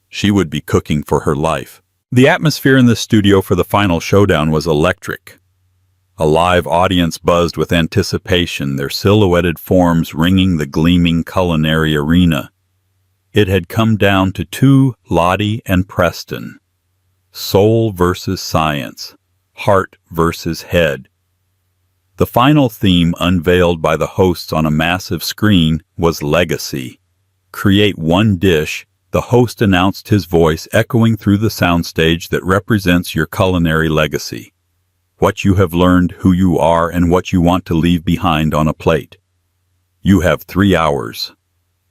She would be cooking for her life. The atmosphere in the studio for the final showdown was electric. A live audience buzzed with anticipation, their silhouetted forms ringing the gleaming culinary arena. It had come down to 2, Lottie and Preston. Soul versus science, heart versus head. The final theme, unveiled by the hosts on a massive screen, was legacy. Create one dish, the host announced, his voice echoing through the soundstage, that represents your culinary legacy. What you have learned, who you are, and what you want to leave behind on a plate. You have 3 hours.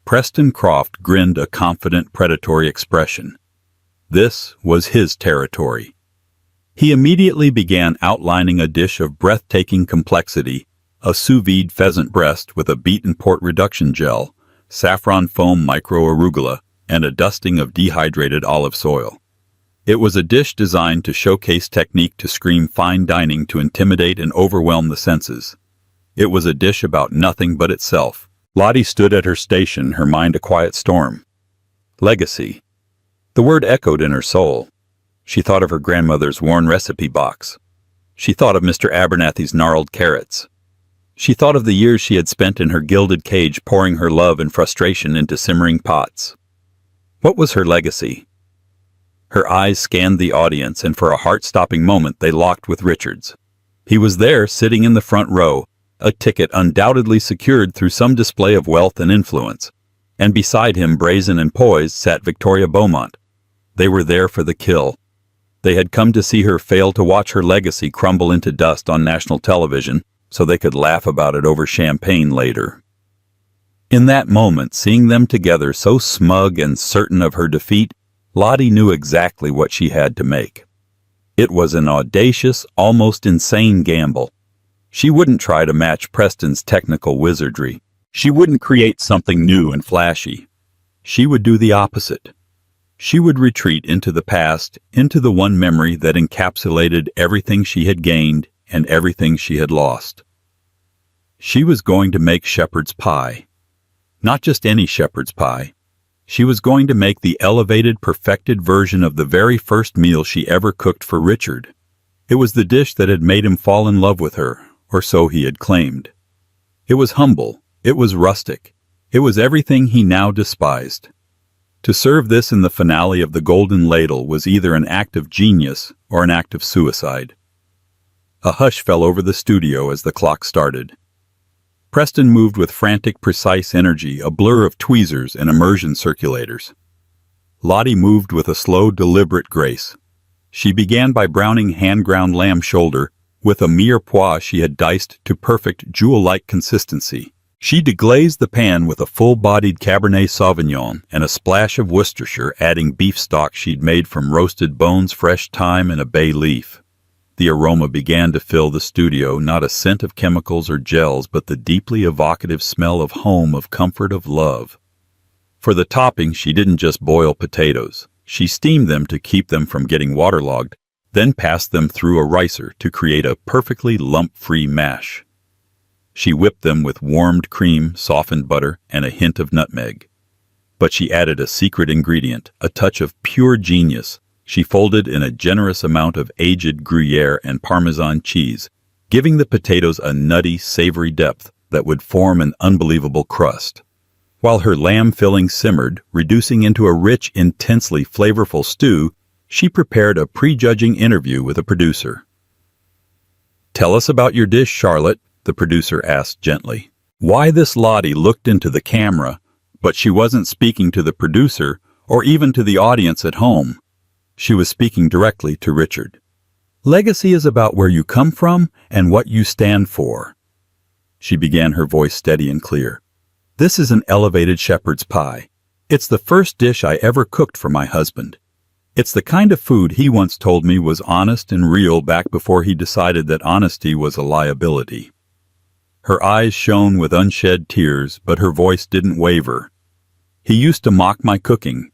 Preston Croft grinned, a confident, predatory expression. This was his territory. He immediately began outlining a dish of breathtaking complexity, a sous vide pheasant breast with a beaten port reduction gel, saffron foam micro-arugula, and a dusting of dehydrated olive oil. It was a dish designed to showcase technique, to scream fine dining, to intimidate and overwhelm the senses. It was a dish about nothing but itself. Lottie stood at her station, her mind a quiet storm. Legacy. The word echoed in her soul. She thought of her grandmother's worn recipe box. She thought of Mr. Abernathy's gnarled carrots. She thought of the years she had spent in her gilded cage, pouring her love and frustration into simmering pots. What was her legacy? Her eyes scanned the audience, and for a heart-stopping moment they locked with Richard's. He was there, sitting in the front row, a ticket undoubtedly secured through some display of wealth and influence. And beside him, brazen and poised, sat Victoria Beaumont. They were there for the kill. They had come to see her fail, to watch her legacy crumble into dust on national television, so they could laugh about it over champagne later. In that moment, seeing them together, so smug and certain of her defeat, Lottie knew exactly what she had to make. It was an audacious, almost insane gamble. She wouldn't try to match Preston's technical wizardry. She wouldn't create something new and flashy. She would do the opposite. She would retreat into the past, into the one memory that encapsulated everything she had gained and everything she had lost. She was going to make shepherd's pie. Not just any shepherd's pie. She was going to make the elevated, perfected version of the very first meal she ever cooked for Richard. It was the dish that had made him fall in love with her, or so he had claimed. It was humble. It was rustic. It was everything he now despised. To serve this in the finale of The Golden Ladle was either an act of genius or an act of suicide. A hush fell over the studio as the clock started. Preston moved with frantic, precise energy, a blur of tweezers and immersion circulators. Lottie moved with a slow, deliberate grace. She began by browning hand-ground lamb shoulder with a mirepoix she had diced to perfect jewel-like consistency. She deglazed the pan with a full-bodied Cabernet Sauvignon and a splash of Worcestershire, adding beef stock she'd made from roasted bones, fresh thyme, and a bay leaf. The aroma began to fill the studio, not a scent of chemicals or gels, but the deeply evocative smell of home, of comfort, of love. For the topping, she didn't just boil potatoes. She steamed them to keep them from getting waterlogged, then passed them through a ricer to create a perfectly lump-free mash. She whipped them with warmed cream, softened butter, and a hint of nutmeg. But she added a secret ingredient, a touch of pure genius. She folded in a generous amount of aged Gruyere and Parmesan cheese, giving the potatoes a nutty, savory depth that would form an unbelievable crust. While her lamb filling simmered, reducing into a rich, intensely flavorful stew, she prepared a prejudging interview with a producer. "Tell us about your dish, Charlotte," the producer asked gently. Why this Lottie looked into the camera, but she wasn't speaking to the producer or even to the audience at home. She was speaking directly to Richard. "Legacy is about where you come from and what you stand for." She began, her voice steady and clear. "This is an elevated shepherd's pie. It's the first dish I ever cooked for my husband. It's the kind of food he once told me was honest and real back before he decided that honesty was a liability." Her eyes shone with unshed tears, but her voice didn't waver. "He used to mock my cooking.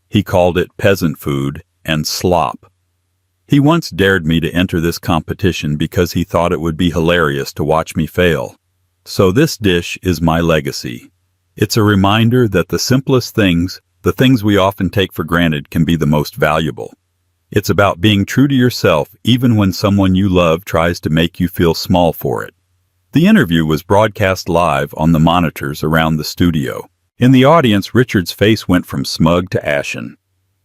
He called it peasant food and slop. He once dared me to enter this competition because he thought it would be hilarious to watch me fail. So this dish is my legacy. It's a reminder that the simplest things, the things we often take for granted, can be the most valuable. It's about being true to yourself even when someone you love tries to make you feel small for it." The interview was broadcast live on the monitors around the studio. In the audience, Richard's face went from smug to ashen.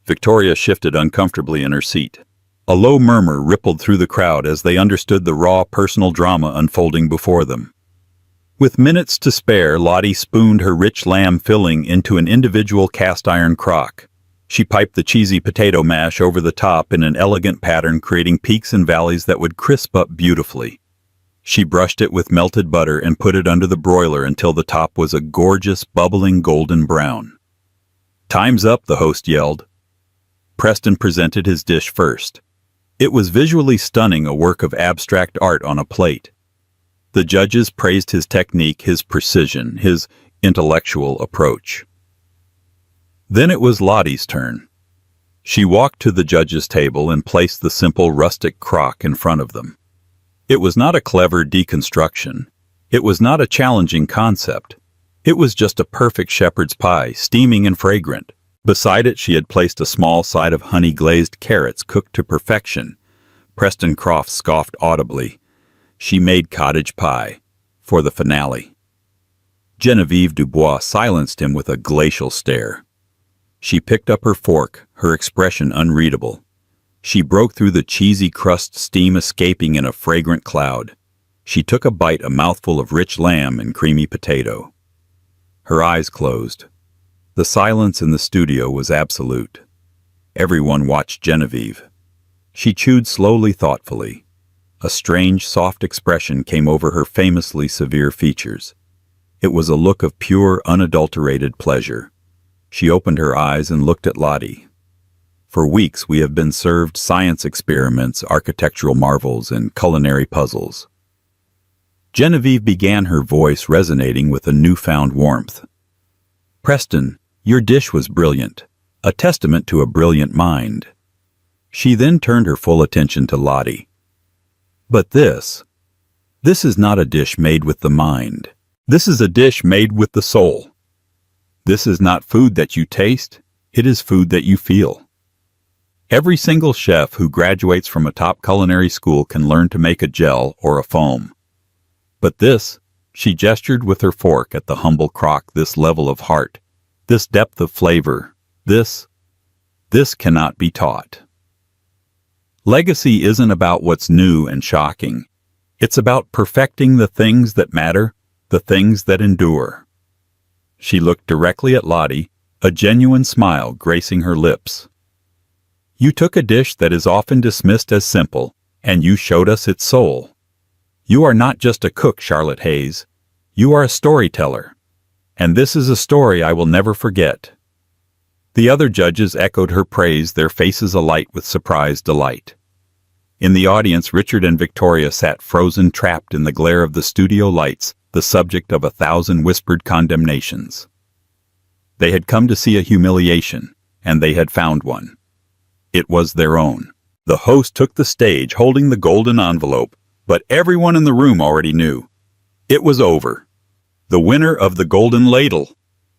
Victoria shifted uncomfortably in her seat. A low murmur rippled through the crowd as they understood the raw personal drama unfolding before them. With minutes to spare, Lottie spooned her rich lamb filling into an individual cast-iron crock. She piped the cheesy potato mash over the top in an elegant pattern, creating peaks and valleys that would crisp up beautifully. She brushed it with melted butter and put it under the broiler until the top was a gorgeous, bubbling golden brown. "Time's up," the host yelled. Preston presented his dish first. It was visually stunning, a work of abstract art on a plate. The judges praised his technique, his precision, his intellectual approach. Then it was Lottie's turn. She walked to the judges' table and placed the simple rustic crock in front of them. It was not a clever deconstruction. It was not a challenging concept. It was just a perfect shepherd's pie, steaming and fragrant. Beside it, she had placed a small side of honey-glazed carrots cooked to perfection. Preston Croft scoffed audibly. She made cottage pie for the finale. Genevieve Dubois silenced him with a glacial stare. She picked up her fork, her expression unreadable. She broke through the cheesy crust, steam escaping in a fragrant cloud. She took a bite, a mouthful of rich lamb and creamy potato. Her eyes closed. The silence in the studio was absolute. Everyone watched Genevieve. She chewed slowly, thoughtfully. A strange, soft expression came over her famously severe features. It was a look of pure, unadulterated pleasure. She opened her eyes and looked at Lottie. For weeks we have been served science experiments, architectural marvels, and culinary puzzles. Genevieve began, her voice resonating with a newfound warmth. Preston, your dish was brilliant, a testament to a brilliant mind. She then turned her full attention to Lottie. But this is not a dish made with the mind. This is a dish made with the soul. This is not food that you taste, it is food that you feel. Every single chef who graduates from a top culinary school can learn to make a gel or a foam. But this, she gestured with her fork at the humble crock, this level of heart, this depth of flavor, this cannot be taught. Legacy isn't about what's new and shocking. It's about perfecting the things that matter, the things that endure. She looked directly at Lottie, a genuine smile gracing her lips. You took a dish that is often dismissed as simple, and you showed us its soul. You are not just a cook, Charlotte Hayes. You are a storyteller. And this is a story I will never forget. The other judges echoed her praise, their faces alight with surprised delight. In the audience, Richard and Victoria sat frozen, trapped in the glare of the studio lights, the subject of 1,000 whispered condemnations. They had come to see a humiliation, and they had found one. It was their own. The host took the stage holding the golden envelope, but everyone in the room already knew. It was over. The winner of the Golden Ladle,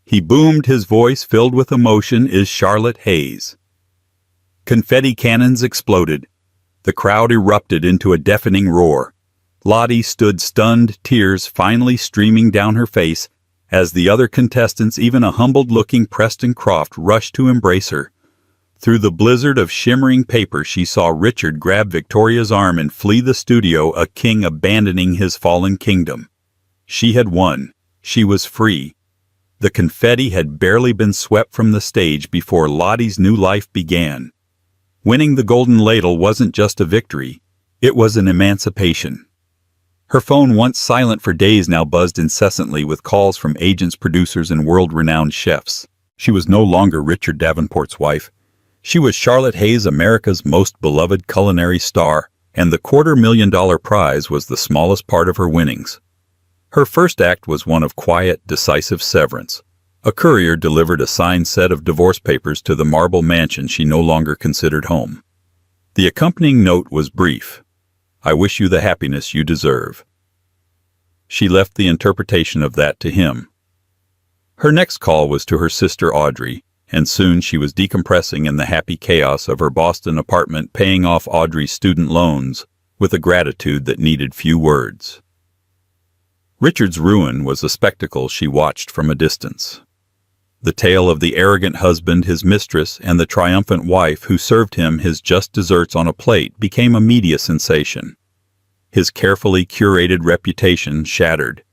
he boomed, his voice filled with emotion, is Charlotte Hayes. Confetti cannons exploded. The crowd erupted into a deafening roar. Lottie stood stunned, tears finally streaming down her face, as the other contestants, even a humbled-looking Preston Croft, rushed to embrace her. Through the blizzard of shimmering paper, she saw Richard grab Victoria's arm and flee the studio, a king abandoning his fallen kingdom. She had won. She was free. The confetti had barely been swept from the stage before Lottie's new life began. Winning the Golden Ladle wasn't just a victory, it was an emancipation. Her phone, once silent for days, now buzzed incessantly with calls from agents, producers, and world-renowned chefs. She was no longer Richard Davenport's wife. She was Charlotte Hayes, America's most beloved culinary star, and the $250,000 prize was the smallest part of her winnings. Her first act was one of quiet, decisive severance. A courier delivered a signed set of divorce papers to the marble mansion she no longer considered home. The accompanying note was brief. I wish you the happiness you deserve. She left the interpretation of that to him. Her next call was to her sister Audrey, and soon she was decompressing in the happy chaos of her Boston apartment, paying off Audrey's student loans with a gratitude that needed few words. Richard's ruin was a spectacle she watched from a distance. The tale of the arrogant husband, his mistress, and the triumphant wife who served him his just desserts on a plate became a media sensation. His carefully curated reputation shattered.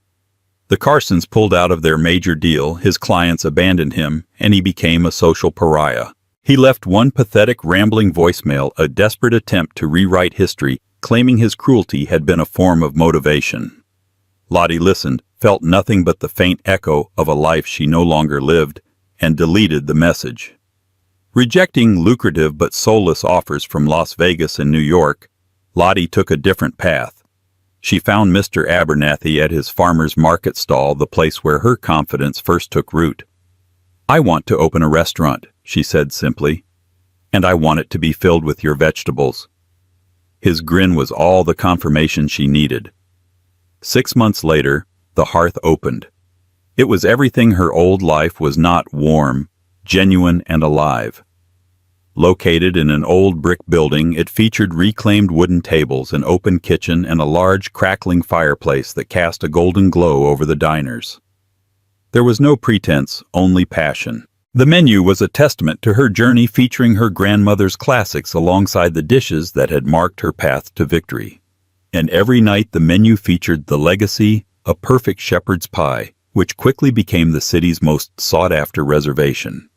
The Carsons pulled out of their major deal, his clients abandoned him, and he became a social pariah. He left one pathetic, rambling voicemail, a desperate attempt to rewrite history, claiming his cruelty had been a form of motivation. Lottie listened, felt nothing but the faint echo of a life she no longer lived, and deleted the message. Rejecting lucrative but soulless offers from Las Vegas and New York, Lottie took a different path. She found Mr. Abernathy at his farmer's market stall, the place where her confidence first took root. I want to open a restaurant, she said simply, and I want it to be filled with your vegetables. His grin was all the confirmation she needed. 6 months later, the hearth opened. It was everything her old life was not: warm, genuine, and alive. Located in an old brick building, it featured reclaimed wooden tables, an open kitchen, and a large, crackling fireplace that cast a golden glow over the diners. There was no pretense, only passion. The menu was a testament to her journey, featuring her grandmother's classics alongside the dishes that had marked her path to victory. And every night the menu featured the legacy, a perfect shepherd's pie, which quickly became the city's most sought-after reservation.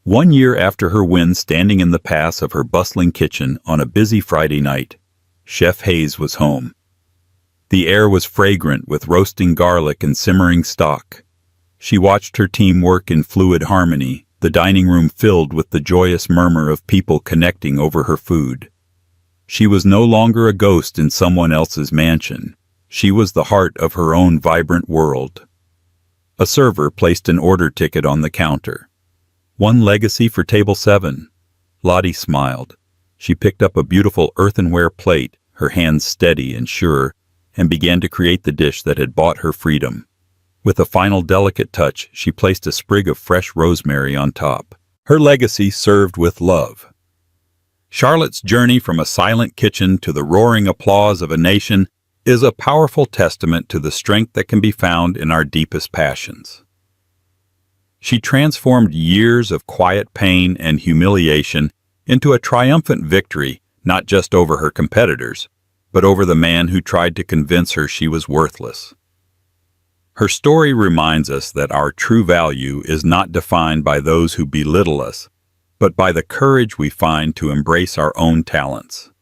1 year after her win, standing in the pass of her bustling kitchen on a busy Friday night, Chef Hayes was home. The air was fragrant with roasting garlic and simmering stock. She watched her team work in fluid harmony, the dining room filled with the joyous murmur of people connecting over her food. She was no longer a ghost in someone else's mansion. She was the heart of her own vibrant world. A server placed an order ticket on the counter. "One legacy for table 7. Lottie smiled. She picked up a beautiful earthenware plate, her hands steady and sure, and began to create the dish that had bought her freedom. With a final delicate touch, she placed a sprig of fresh rosemary on top. Her legacy served with love. Charlotte's journey from a silent kitchen to the roaring applause of a nation is a powerful testament to the strength that can be found in our deepest passions. She transformed years of quiet pain and humiliation into a triumphant victory, not just over her competitors, but over the man who tried to convince her she was worthless. Her story reminds us that our true value is not defined by those who belittle us, but by the courage we find to embrace our own talents.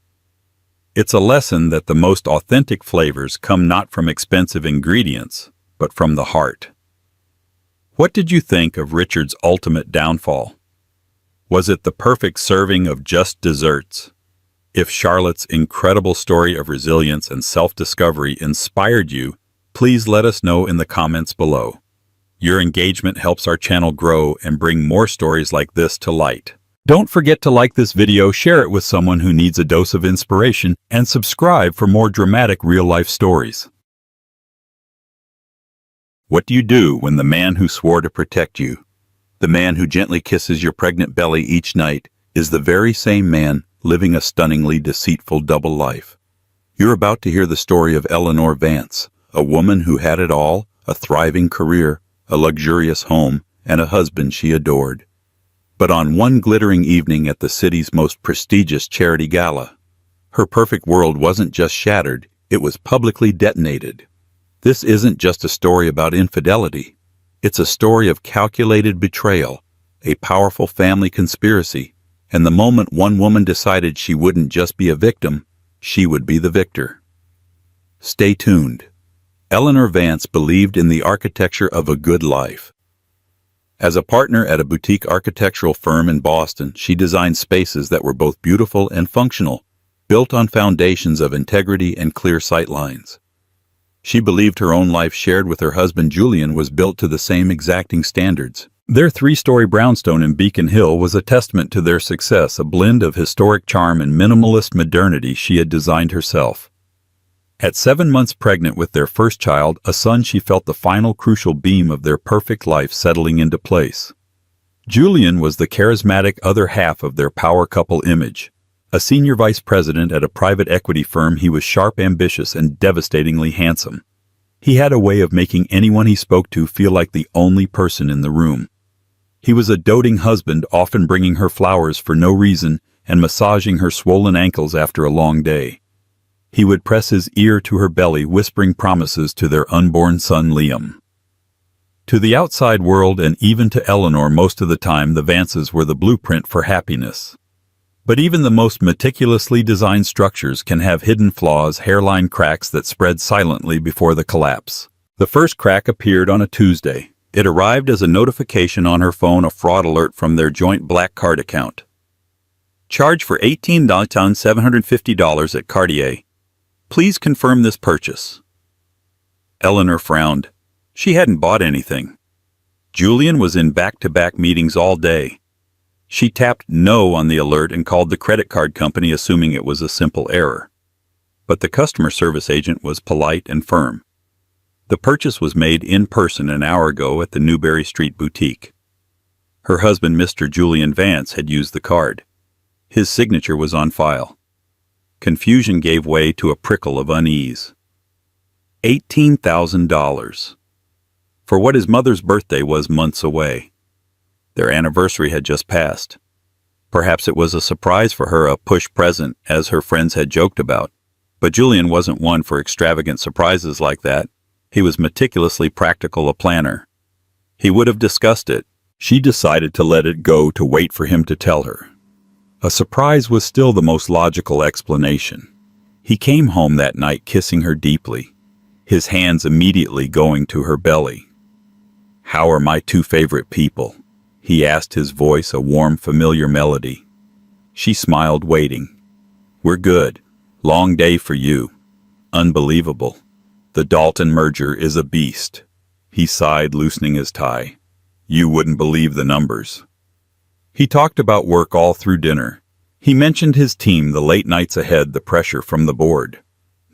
It's a lesson that the most authentic flavors come not from expensive ingredients, but from the heart. What did you think of Richard's ultimate downfall? Was it the perfect serving of just desserts? If Charlotte's incredible story of resilience and self-discovery inspired you, please let us know in the comments below. Your engagement helps our channel grow and bring more stories like this to light. Don't forget to like this video, share it with someone who needs a dose of inspiration, and subscribe for more dramatic real-life stories. What do you do when the man who swore to protect you, the man who gently kisses your pregnant belly each night, is the very same man living a stunningly deceitful double life? You're about to hear the story of Eleanor Vance, a woman who had it all: a thriving career, a luxurious home, and a husband she adored. But on one glittering evening at the city's most prestigious charity gala, her perfect world wasn't just shattered, it was publicly detonated. This isn't just a story about infidelity. It's a story of calculated betrayal, a powerful family conspiracy, and the moment one woman decided she wouldn't just be a victim, she would be the victor. Stay tuned. Eleanor Vance believed in the architecture of a good life. As a partner at a boutique architectural firm in Boston, she designed spaces that were both beautiful and functional, built on foundations of integrity and clear sightlines. She believed her own life shared with her husband Julian was built to the same exacting standards. Their 3-story brownstone in Beacon Hill was a testament to their success, a blend of historic charm and minimalist modernity she had designed herself. At 7 months pregnant with their first child, a son, she felt the final crucial beam of their perfect life settling into place. Julian was the charismatic other half of their power couple image. A senior vice president at a private equity firm, he was sharp, ambitious, and devastatingly handsome. He had a way of making anyone he spoke to feel like the only person in the room. He was a doting husband, often bringing her flowers for no reason and massaging her swollen ankles after a long day. He would press his ear to her belly, whispering promises to their unborn son Liam. To the outside world, and even to Eleanor, most of the time the Vances were the blueprint for happiness. But even the most meticulously designed structures can have hidden flaws, hairline cracks that spread silently before the collapse. The first crack appeared on a Tuesday. It arrived as a notification on her phone, a fraud alert from their joint black card account. Charge for $18,750 at Cartier. Please confirm this purchase. Eleanor frowned. She hadn't bought anything. Julian was in back-to-back meetings all day. She tapped no on the alert and called the credit card company, assuming it was a simple error. But the customer service agent was polite and firm. The purchase was made in person an hour ago at the Newberry Street boutique. Her husband, Mr. Julian Vance, had used the card. His signature was on file. Confusion gave way to a prickle of unease. $18,000. For what his mother's birthday was months away. Their anniversary had just passed. Perhaps it was a surprise for her, a push present, as her friends had joked about. But Julian wasn't one for extravagant surprises like that. He was meticulously practical, a planner. He would have discussed it. She decided to let it go, to wait for him to tell her. A surprise was still the most logical explanation. He came home that night kissing her deeply, his hands immediately going to her belly. "How are my two favorite people?" he asked, his voice a warm, familiar melody. She smiled, waiting. "We're good. Long day for you." "Unbelievable. The Dalton merger is a beast." He sighed, loosening his tie. "You wouldn't believe the numbers." He talked about work all through dinner. He mentioned his team, the late nights ahead, the pressure from the board.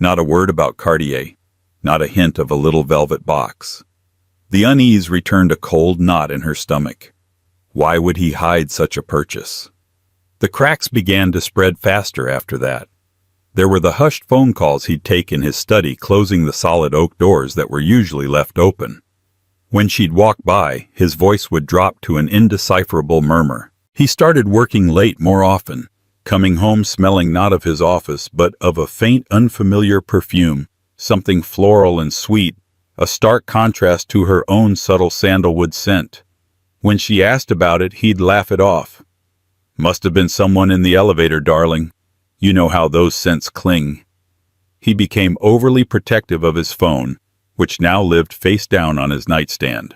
Not a word about Cartier, not a hint of a little velvet box. The unease returned a cold knot in her stomach. Why would he hide such a purchase? The cracks began to spread faster after that. There were the hushed phone calls he'd take in his study, closing the solid oak doors that were usually left open. When she'd walk by, his voice would drop to an indecipherable murmur. He started working late more often, coming home smelling not of his office but of a faint, unfamiliar perfume, something floral and sweet, a stark contrast to her own subtle sandalwood scent. When she asked about it, he'd laugh it off. "Must have been someone in the elevator, darling. You know how those scents cling." He became overly protective of his phone, which now lived face down on his nightstand.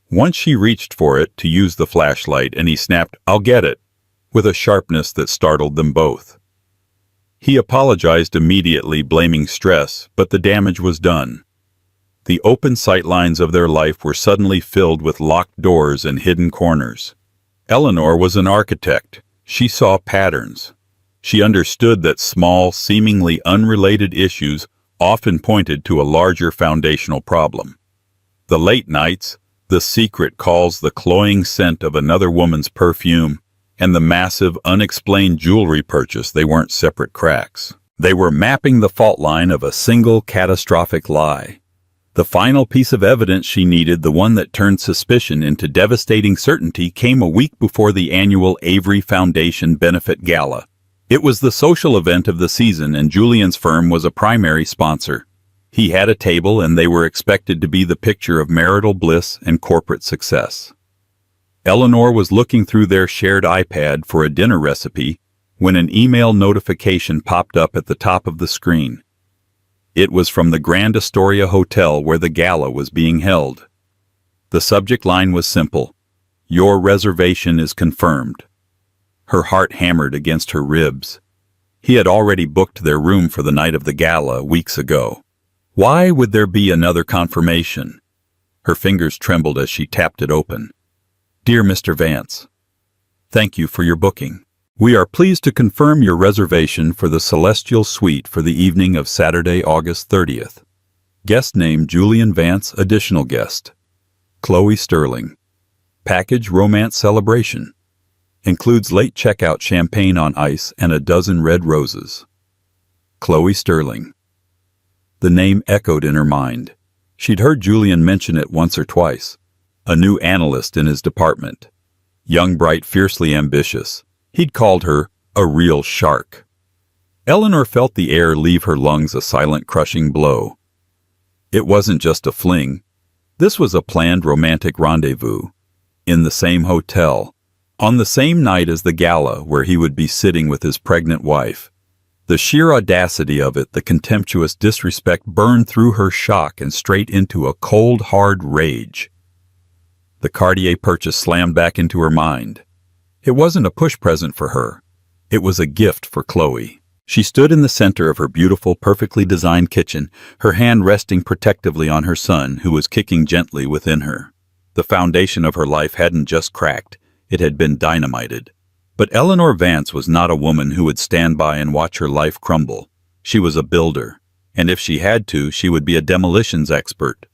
Once she reached for it to use the flashlight, and he snapped, "I'll get it," with a sharpness that startled them both. He apologized immediately, blaming stress, but the damage was done. The open sightlines of their life were suddenly filled with locked doors and hidden corners. Eleanor was an architect. She saw patterns. She understood that small, seemingly unrelated issues often pointed to a larger foundational problem. The late nights, the secret calls, the cloying scent of another woman's perfume, and the massive, unexplained jewelry purchase, they weren't separate cracks. They were mapping the fault line of a single catastrophic lie. The final piece of evidence she needed, the one that turned suspicion into devastating certainty, came a week before the annual Avery Foundation Benefit Gala. It was the social event of the season, and Julian's firm was a primary sponsor. He had a table, and they were expected to be the picture of marital bliss and corporate success. Eleanor was looking through their shared iPad for a dinner recipe when an email notification popped up at the top of the screen. It was from the Grand Astoria Hotel where the gala was being held. The subject line was simple: "Your reservation is confirmed." Her heart hammered against her ribs. He had already booked their room for the night of the gala weeks ago. Why would there be another confirmation? Her fingers trembled as she tapped it open. "Dear Mr. Vance, thank you for your booking. We are pleased to confirm your reservation for the Celestial Suite for the evening of Saturday, August 30th. Guest name Julian Vance, additional guest Chloe Sterling. Package romance celebration. Includes late checkout, champagne on ice, and a dozen red roses. Chloe Sterling." The name echoed in her mind. She'd heard Julian mention it once or twice. A new analyst in his department. Young, bright, fiercely ambitious. He'd called her a real shark. Eleanor felt the air leave her lungs, a silent, crushing blow. It wasn't just a fling. This was a planned romantic rendezvous. In the same hotel. On the same night as the gala, where he would be sitting with his pregnant wife. The sheer audacity of it, the contemptuous disrespect, burned through her shock and straight into a cold, hard rage. The Cartier purchase slammed back into her mind. It wasn't a push present for her. It was a gift for Chloe. She stood in the center of her beautiful, perfectly designed kitchen, her hand resting protectively on her son, who was kicking gently within her. The foundation of her life hadn't just cracked, it had been dynamited. But Eleanor Vance was not a woman who would stand by and watch her life crumble. She was a builder, and if she had to, she would be a demolitions expert.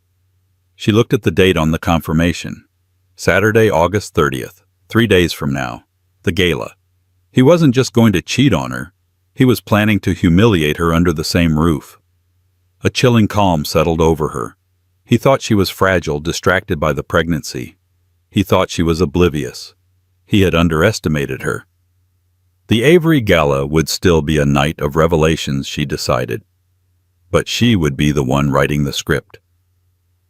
She looked at the date on the confirmation. Saturday, August 30th, 3 days from now. The gala. He wasn't just going to cheat on her. He was planning to humiliate her under the same roof. A chilling calm settled over her. He thought she was fragile, distracted by the pregnancy. He thought she was oblivious. He had underestimated her. The Avery Gala would still be a night of revelations, she decided. But she would be the one writing the script.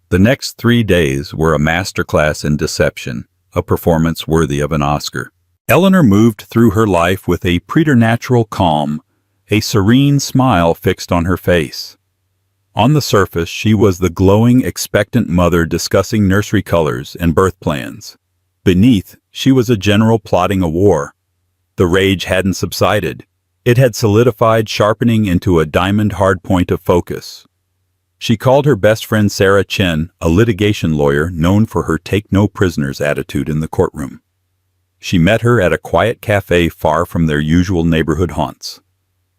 The next 3 days were a masterclass in deception, a performance worthy of an Oscar. Eleanor moved through her life with a preternatural calm, a serene smile fixed on her face. On the surface, she was the glowing, expectant mother discussing nursery colors and birth plans. Beneath, she was a general plotting a war. The rage hadn't subsided. It had solidified, sharpening into a diamond-hard point of focus. She called her best friend Sarah Chen, a litigation lawyer known for her take-no-prisoners attitude in the courtroom. She met her at a quiet cafe far from their usual neighborhood haunts.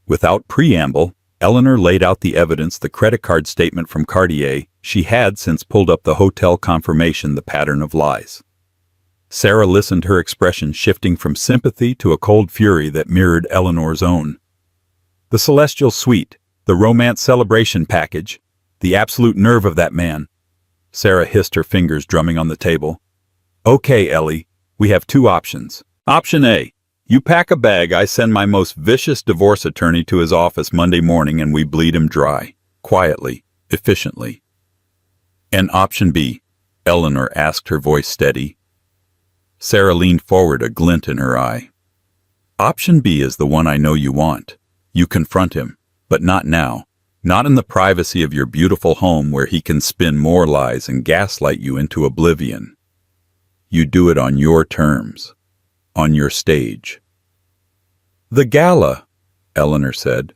Without preamble, Eleanor laid out the evidence, the credit card statement from Cartier. She had since pulled up the hotel confirmation, the pattern of lies. Sarah listened, her expression shifting from sympathy to a cold fury that mirrored Eleanor's own. The celestial suite, the romance celebration package, the absolute nerve of that man. Sarah hissed, her fingers drumming on the table. Okay, Ellie, we have 2 options. Option A, you pack a bag, I send my most vicious divorce attorney to his office Monday morning and we bleed him dry, quietly, efficiently. And option B, Eleanor asked, her voice steady. Sarah leaned forward, a glint in her eye. Option B is the one I know you want. You confront him, but not now. Not in the privacy of your beautiful home where he can spin more lies and gaslight you into oblivion. You do it on your terms, on your stage. The gala, Eleanor said.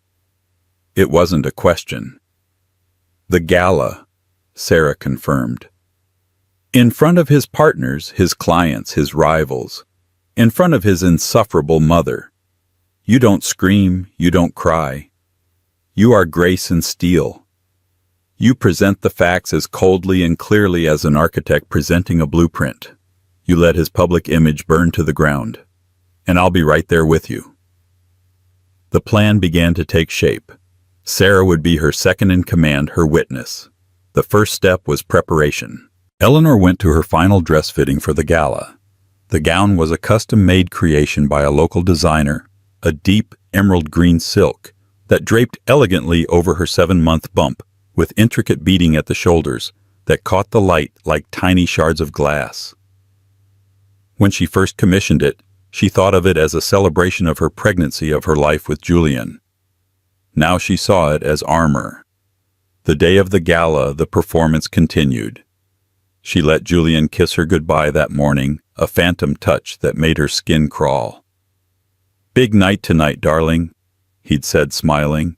It wasn't a question. The gala, Sarah confirmed. In front of his partners, his clients, his rivals. In front of his insufferable mother. You don't scream, you don't cry. You are grace and steel. You present the facts as coldly and clearly as an architect presenting a blueprint. You let his public image burn to the ground. And I'll be right there with you. The plan began to take shape. Sarah would be her second in command, her witness. The first step was preparation. Eleanor went to her final dress fitting for the gala. The gown was a custom-made creation by a local designer, a deep emerald green silk that draped elegantly over her 7-month bump, with intricate beading at the shoulders that caught the light like tiny shards of glass. When she first commissioned it, she thought of it as a celebration of her pregnancy, of her life with Julian. Now she saw it as armor. The day of the gala, the performance continued. She let Julian kiss her goodbye that morning, a phantom touch that made her skin crawl. Big night tonight, darling, he'd said, smiling.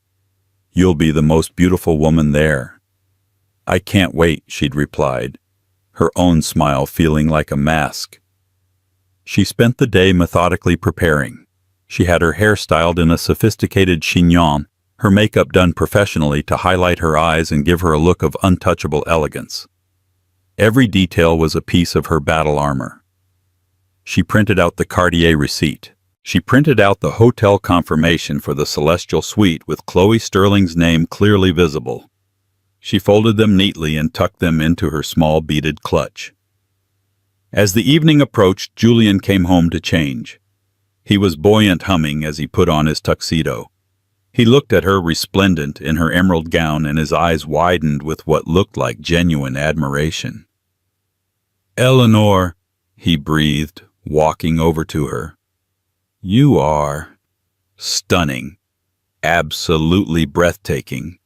You'll be the most beautiful woman there. I can't wait, she'd replied, her own smile feeling like a mask. She spent the day methodically preparing. She had her hair styled in a sophisticated chignon, her makeup done professionally to highlight her eyes and give her a look of untouchable elegance. Every detail was a piece of her battle armor. She printed out the Cartier receipt. She printed out the hotel confirmation for the Celestial Suite with Chloe Sterling's name clearly visible. She folded them neatly and tucked them into her small beaded clutch. As the evening approached, Julian came home to change. He was buoyant, humming as he put on his tuxedo. He looked at her resplendent in her emerald gown, and his eyes widened with what looked like genuine admiration. Eleanor, he breathed, walking over to her. You are stunning, absolutely breathtaking.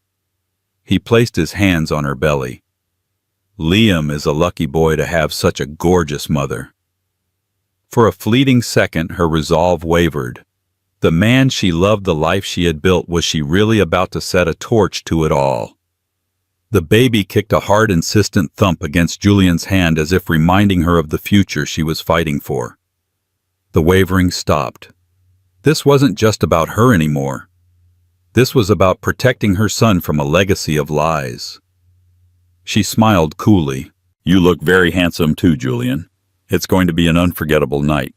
He placed his hands on her belly. Liam is a lucky boy to have such a gorgeous mother. For a fleeting second, her resolve wavered. The man she loved, the life she had built, was she really about to set a torch to it all? The baby kicked a hard, insistent thump against Julian's hand as if reminding her of the future she was fighting for. The wavering stopped. This wasn't just about her anymore. This was about protecting her son from a legacy of lies. She smiled coolly. You look very handsome too, Julian. It's going to be an unforgettable night.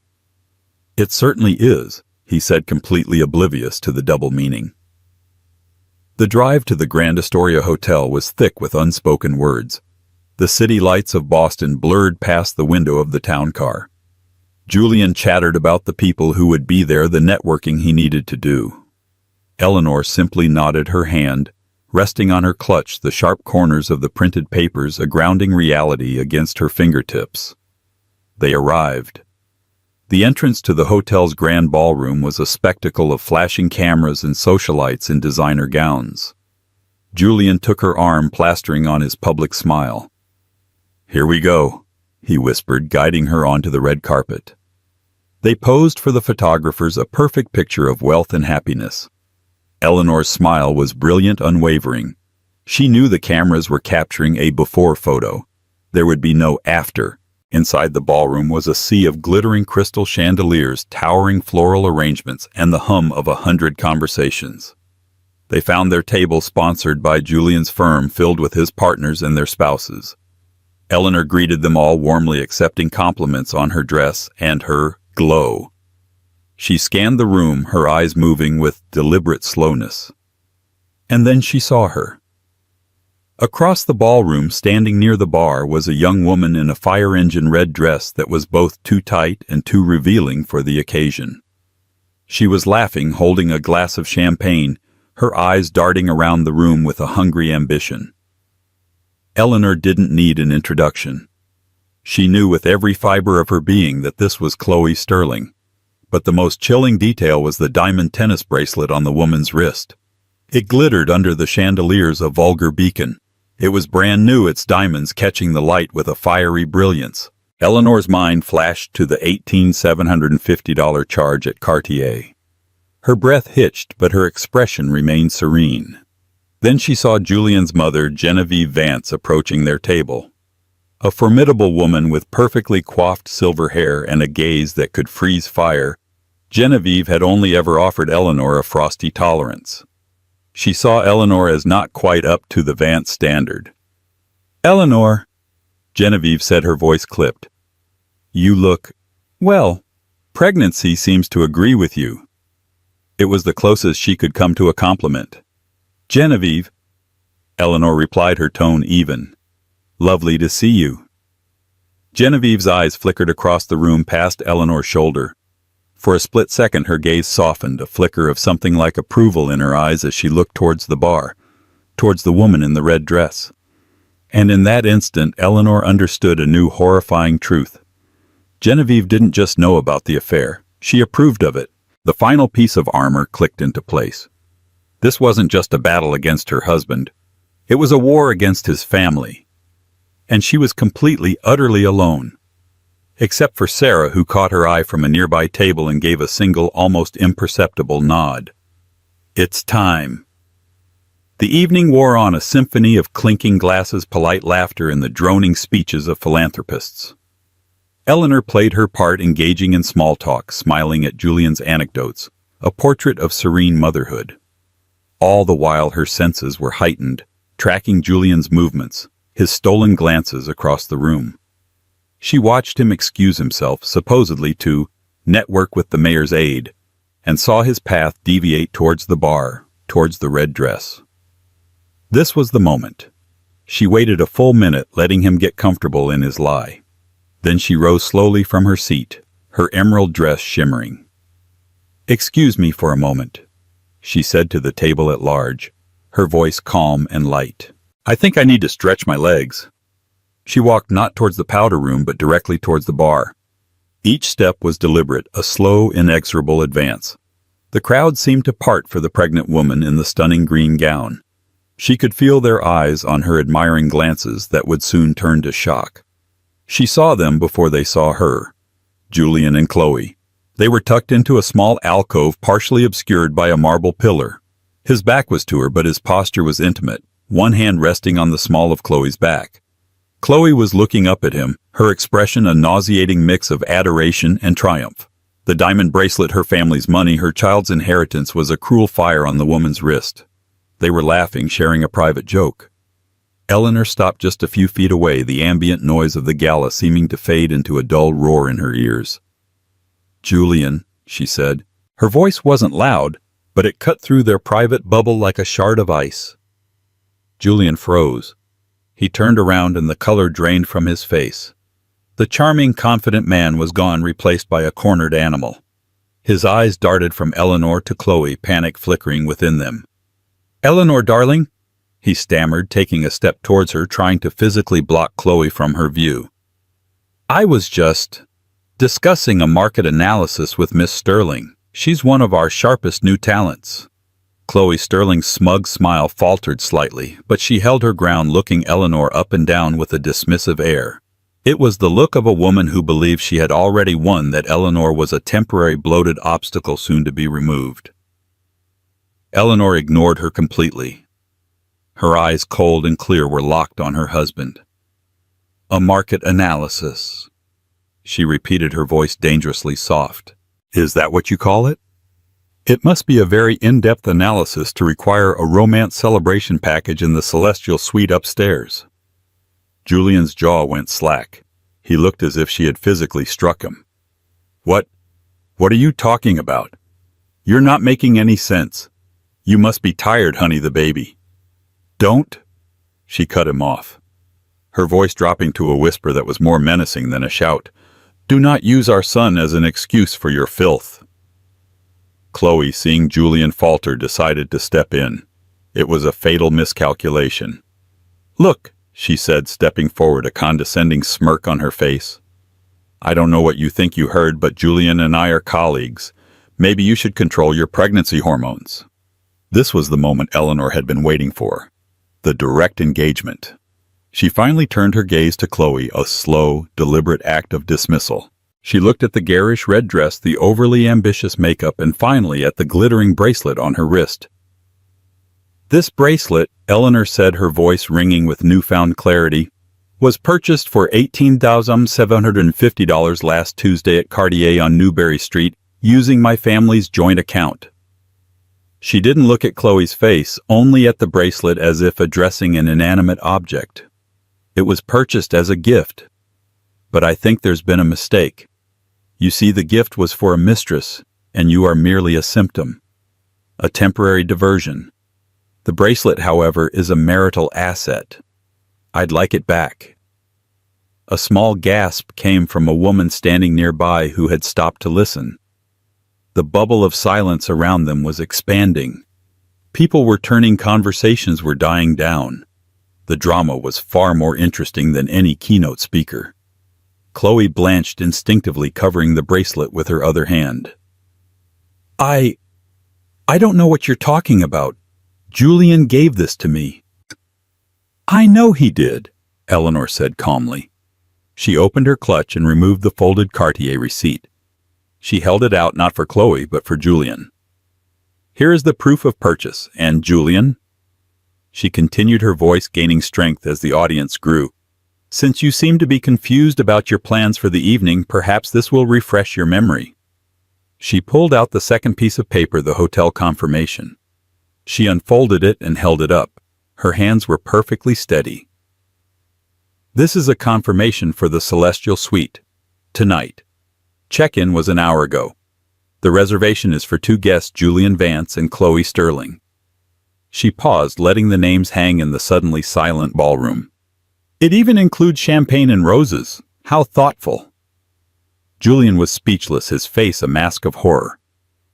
It certainly is, he said, completely oblivious to the double meaning. The drive to the Grand Astoria Hotel was thick with unspoken words. The city lights of Boston blurred past the window of the town car. Julian chattered about the people who would be there, the networking he needed to do. Eleanor simply nodded her hand, resting on her clutch the sharp corners of the printed papers, a grounding reality against her fingertips. They arrived. The entrance to the hotel's grand ballroom was a spectacle of flashing cameras and socialites in designer gowns. Julian took her arm, plastering on his public smile. "Here we go," he whispered, guiding her onto the red carpet. They posed for the photographers, a perfect picture of wealth and happiness. Eleanor's smile was brilliant, unwavering. She knew the cameras were capturing a before photo. There would be no after. Inside the ballroom was a sea of glittering crystal chandeliers, towering floral arrangements, and the hum of 100 conversations. They found their table sponsored by Julian's firm, filled with his partners and their spouses. Eleanor greeted them all warmly, accepting compliments on her dress and her glow. She scanned the room, her eyes moving with deliberate slowness. And then she saw her. Across the ballroom, standing near the bar, was a young woman in a fire engine red dress that was both too tight and too revealing for the occasion. She was laughing, holding a glass of champagne, her eyes darting around the room with a hungry ambition. Eleanor didn't need an introduction. She knew with every fiber of her being that this was Chloe Sterling. But the most chilling detail was the diamond tennis bracelet on the woman's wrist. It glittered under the chandeliers, a vulgar beacon. It was brand new, its diamonds catching the light with a fiery brilliance. Eleanor's mind flashed to the $18,750 charge at Cartier. Her breath hitched, but her expression remained serene. Then she saw Julian's mother, Genevieve Vance, approaching their table. A formidable woman with perfectly coiffed silver hair and a gaze that could freeze fire, Genevieve had only ever offered Eleanor a frosty tolerance. She saw Eleanor as not quite up to the Vance standard. "Eleanor," Genevieve said, her voice clipped. "You look, well, pregnancy seems to agree with you." It was the closest she could come to a compliment. "Genevieve," Eleanor replied, her tone even. "Lovely to see you." Genevieve's eyes flickered across the room past Eleanor's shoulder. For a split second her gaze softened, a flicker of something like approval in her eyes as she looked towards the bar, towards the woman in the red dress. And in that instant Eleanor understood a new horrifying truth. Genevieve didn't just know about the affair, she approved of it. The final piece of armor clicked into place. This wasn't just a battle against her husband. It was a war against his family. And she was completely, utterly alone. Except for Sarah, who caught her eye from a nearby table and gave a single, almost imperceptible nod. "It's time." The evening wore on, a symphony of clinking glasses, polite laughter, and the droning speeches of philanthropists. Eleanor played her part, engaging in small talk, smiling at Julian's anecdotes, a portrait of serene motherhood. All the while her senses were heightened, tracking Julian's movements, his stolen glances across the room. She watched him excuse himself, supposedly to network with the mayor's aide, and saw his path deviate towards the bar, towards the red dress. This was the moment. She waited a full minute, letting him get comfortable in his lie. Then she rose slowly from her seat, her emerald dress shimmering. "Excuse me for a moment," she said to the table at large, her voice calm and light. "I think I need to stretch my legs." She walked not towards the powder room, but directly towards the bar. Each step was deliberate, a slow, inexorable advance. The crowd seemed to part for the pregnant woman in the stunning green gown. She could feel their eyes on her, admiring glances that would soon turn to shock. She saw them before they saw her. Julian and Chloe. They were tucked into a small alcove, partially obscured by a marble pillar. His back was to her, but his posture was intimate, one hand resting on the small of Chloe's back. Chloe was looking up at him, her expression a nauseating mix of adoration and triumph. The diamond bracelet, her family's money, her child's inheritance, was a cruel fire on the woman's wrist. They were laughing, sharing a private joke. Eleanor stopped just a few feet away, the ambient noise of the gala seeming to fade into a dull roar in her ears. "Julian," she said. Her voice wasn't loud, but it cut through their private bubble like a shard of ice. Julian froze. He turned around and the color drained from his face. The charming, confident man was gone, replaced by a cornered animal. His eyes darted from Eleanor to Chloe, panic flickering within them. "Eleanor, darling," he stammered, taking a step towards her, trying to physically block Chloe from her view. "I was just discussing a market analysis with Miss Sterling. She's one of our sharpest new talents." Chloe Sterling's smug smile faltered slightly, but she held her ground, looking Eleanor up and down with a dismissive air. It was the look of a woman who believed she had already won, that Eleanor was a temporary bloated obstacle soon to be removed. Eleanor ignored her completely. Her eyes, cold and clear, were locked on her husband. "A market analysis," she repeated, her voice dangerously soft. "Is that what you call it? It must be a very in-depth analysis to require a romance celebration package in the celestial suite upstairs." Julian's jaw went slack. He looked as if she had physically struck him. What are you talking about? You're not making any sense. You must be tired, honey the baby." "Don't," she cut him off, her voice dropping to a whisper that was more menacing than a shout. "Do not use our son as an excuse for your filth." Chloe, seeing Julian falter, decided to step in. It was a fatal miscalculation. "Look," she said, stepping forward, a condescending smirk on her face. "I don't know what you think you heard, but Julian and I are colleagues. Maybe you should control your pregnancy hormones." This was the moment Eleanor had been waiting for. The direct engagement. She finally turned her gaze to Chloe, a slow, deliberate act of dismissal. She looked at the garish red dress, the overly ambitious makeup, and finally at the glittering bracelet on her wrist. "This bracelet," Eleanor said, her voice ringing with newfound clarity, "was purchased for $18,750 last Tuesday at Cartier on Newberry Street, using my family's joint account." She didn't look at Chloe's face, only at the bracelet, as if addressing an inanimate object. "It was purchased as a gift. But I think there's been a mistake. You see, the gift was for a mistress, and you are merely a symptom. A temporary diversion. The bracelet, however, is a marital asset. I'd like it back." A small gasp came from a woman standing nearby who had stopped to listen. The bubble of silence around them was expanding. People were turning, conversations were dying down. The drama was far more interesting than any keynote speaker. Chloe blanched instinctively, covering the bracelet with her other hand. I don't know what you're talking about. Julian gave this to me." "I know he did," Eleanor said calmly. She opened her clutch and removed the folded Cartier receipt. She held it out, not for Chloe, but for Julian. "Here is the proof of purchase, and Julian," she continued, her voice gaining strength as the audience grew, "since you seem to be confused about your plans for the evening, perhaps this will refresh your memory." She pulled out the second piece of paper, the hotel confirmation. She unfolded it and held it up. Her hands were perfectly steady. "This is a confirmation for the Celestial Suite. Tonight. Check-in was an hour ago. The reservation is for 2 guests, Julian Vance and Chloe Sterling." She paused, letting the names hang in the suddenly silent ballroom. "It even includes champagne and roses. How thoughtful." Julian was speechless, his face a mask of horror.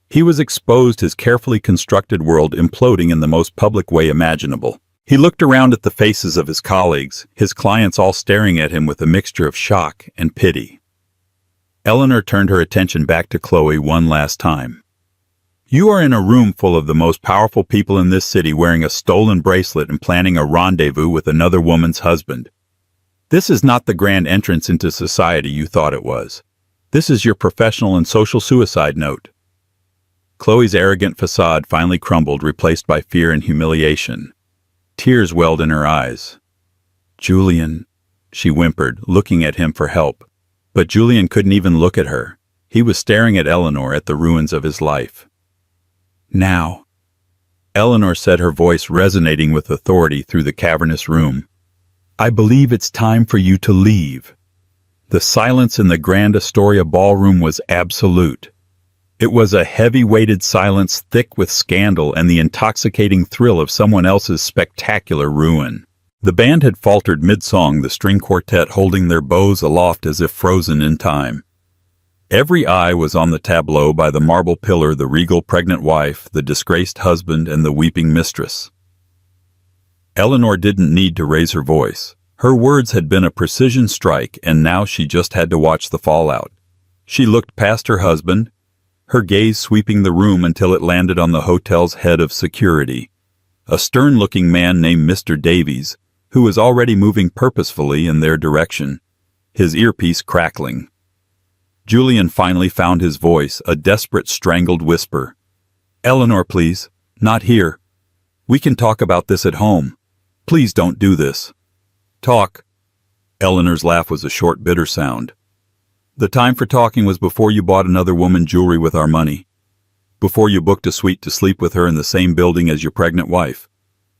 He was exposed, his carefully constructed world imploding in the most public way imaginable. He looked around at the faces of his colleagues, his clients all staring at him with a mixture of shock and pity. Eleanor turned her attention back to Chloe one last time. "You are in a room full of the most powerful people in this city, wearing a stolen bracelet and planning a rendezvous with another woman's husband. This is not the grand entrance into society you thought it was. This is your professional and social suicide note." Chloe's arrogant facade finally crumbled, replaced by fear and humiliation. Tears welled in her eyes. "Julian," she whimpered, looking at him for help. But Julian couldn't even look at her. He was staring at Eleanor, at the ruins of his life. "Now," Eleanor said, her voice resonating with authority through the cavernous room, "I believe it's time for you to leave." The silence in the Grand Astoria ballroom was absolute. It was a heavy-weighted silence, thick with scandal and the intoxicating thrill of someone else's spectacular ruin. The band had faltered mid-song, the string quartet holding their bows aloft as if frozen in time. Every eye was on the tableau by the marble pillar, the regal pregnant wife, the disgraced husband, and the weeping mistress. Eleanor didn't need to raise her voice. Her words had been a precision strike, and now she just had to watch the fallout. She looked past her husband, her gaze sweeping the room until it landed on the hotel's head of security, a stern-looking man named Mr. Davies, who was already moving purposefully in their direction, his earpiece crackling. Julian finally found his voice, a desperate, strangled whisper. "Eleanor, please. Not here. We can talk about this at home. Please don't do this." "Talk." Eleanor's laugh was a short, bitter sound. "The time for talking was before you bought another woman jewelry with our money. Before you booked a suite to sleep with her in the same building as your pregnant wife.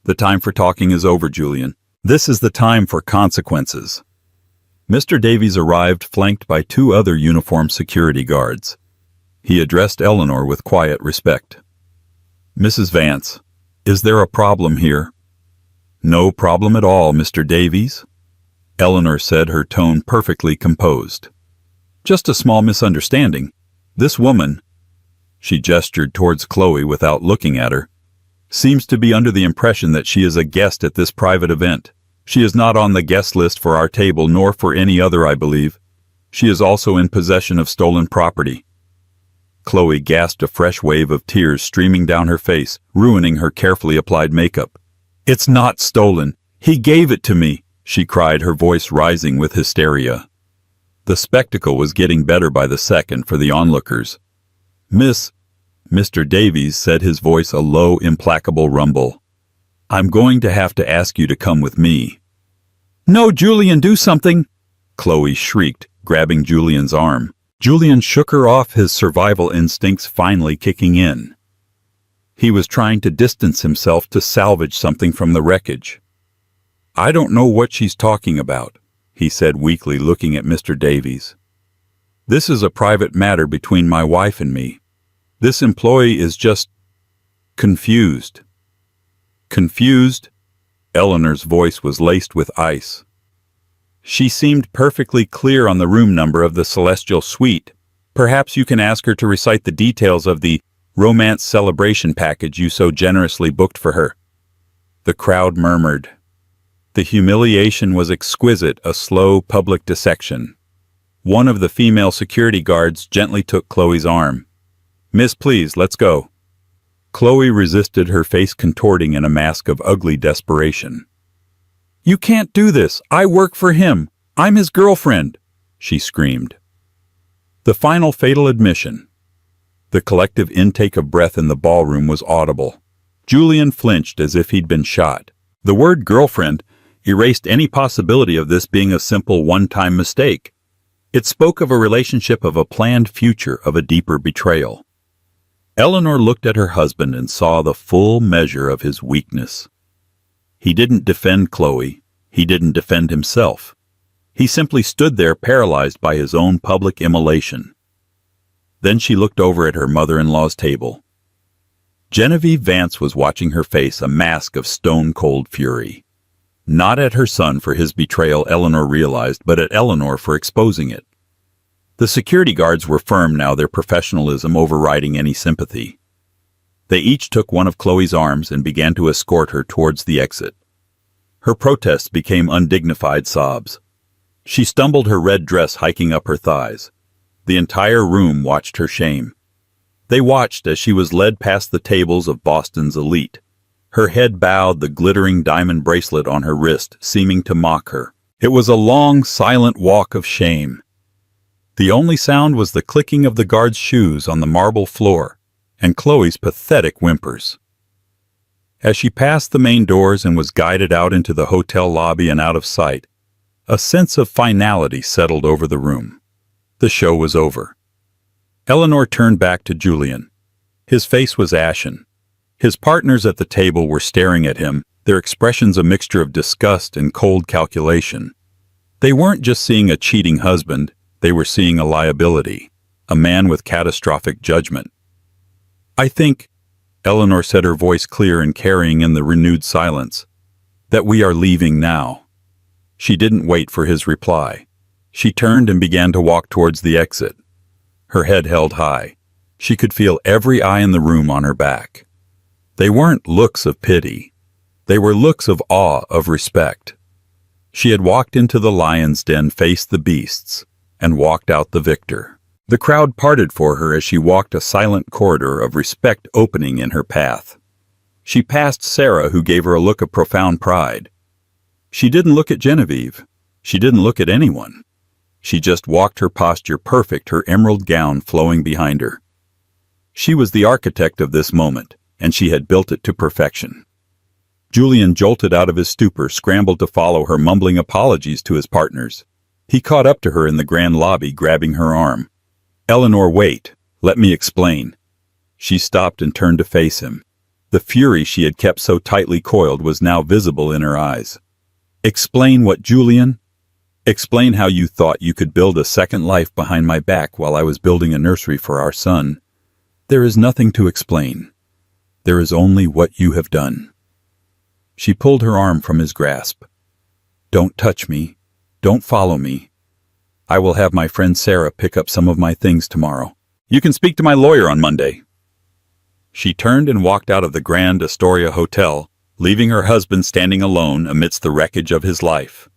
The time for talking is over, Julian. This is the time for consequences." Mr. Davies arrived flanked by two other uniformed security guards. He addressed Eleanor with quiet respect. "Mrs. Vance, is there a problem here?" "No problem at all, Mr. Davies," Eleanor said, her tone perfectly composed. "Just a small misunderstanding. This woman," she gestured towards Chloe without looking at her, "seems to be under the impression that she is a guest at this private event. She is not on the guest list for our table nor for any other, I believe. She is also in possession of stolen property." Chloe gasped, a fresh wave of tears streaming down her face, ruining her carefully applied makeup. "It's not stolen. He gave it to me," she cried, her voice rising with hysteria. The spectacle was getting better by the second for the onlookers. Mr. Davies said, his voice a low, implacable rumble. "I'm going to have to ask you to come with me." "No, Julian, do something!" Chloe shrieked, grabbing Julian's arm. Julian shook her off, his survival instincts finally kicking in. He was trying to distance himself to salvage something from the wreckage. "I don't know what she's talking about," he said weakly, looking at Mr. Davies. "This is a private matter between my wife and me. This employee is just confused." "Confused?" Eleanor's voice was laced with ice. "She seemed perfectly clear on the room number of the Celestial Suite. Perhaps you can ask her to recite the details of the romance celebration package you so generously booked for her." The crowd murmured. The humiliation was exquisite, a slow public dissection. One of the female security guards gently took Chloe's arm. "Miss, please, let's go." Chloe resisted, her face contorting in a mask of ugly desperation. "You can't do this. I work for him. I'm his girlfriend," she screamed. The final fatal admission. The collective intake of breath in the ballroom was audible. Julian flinched as if he'd been shot. The word girlfriend erased any possibility of this being a simple one-time mistake. It spoke of a relationship, of a planned future, of a deeper betrayal. Eleanor looked at her husband and saw the full measure of his weakness. He didn't defend Chloe. He didn't defend himself. He simply stood there paralyzed by his own public immolation. Then she looked over at her mother-in-law's table. Genevieve Vance was watching her face, a mask of stone-cold fury. Not at her son for his betrayal, Eleanor realized, but at Eleanor for exposing it. The security guards were firm now, their professionalism overriding any sympathy. They each took one of Chloe's arms and began to escort her towards the exit. Her protests became undignified sobs. She stumbled, her red dress hiking up her thighs. The entire room watched her shame. They watched as she was led past the tables of Boston's elite. Her head bowed, the glittering diamond bracelet on her wrist seeming to mock her. It was a long, silent walk of shame. The only sound was the clicking of the guards' shoes on the marble floor, and Chloe's pathetic whimpers. As she passed the main doors and was guided out into the hotel lobby and out of sight, a sense of finality settled over the room. The show was over. Eleanor turned back to Julian. His face was ashen. His partners at the table were staring at him, their expressions a mixture of disgust and cold calculation. They weren't just seeing a cheating husband, they were seeing a liability, a man with catastrophic judgment. "I think," Eleanor said, her voice clear and carrying in the renewed silence, That we are leaving now." She didn't wait for his reply. She turned and began to walk towards the exit. Her head held high. She could feel every eye in the room on her back. They weren't looks of pity. They were looks of awe, of respect. She had walked into the lion's den, faced the beasts, and walked out the victor. The crowd parted for her as she walked a silent corridor of respect opening in her path. She passed Sarah, who gave her a look of profound pride. She didn't look at Genevieve. She didn't look at anyone. She just walked, her posture perfect, her emerald gown flowing behind her. She was the architect of this moment, and she had built it to perfection. Julian jolted out of his stupor, scrambled to follow her, mumbling apologies to his partners. He caught up to her in the grand lobby, grabbing her arm. "Eleanor, wait. Let me explain." She stopped and turned to face him. The fury she had kept so tightly coiled was now visible in her eyes. "Explain what, Julian? Explain how you thought you could build a second life behind my back while I was building a nursery for our son. There is nothing to explain. There is only what you have done." She pulled her arm from his grasp. "Don't touch me. Don't follow me. I will have my friend Sarah pick up some of my things tomorrow. You can speak to my lawyer on Monday." She turned and walked out of the Grand Astoria Hotel, leaving her husband standing alone amidst the wreckage of his life.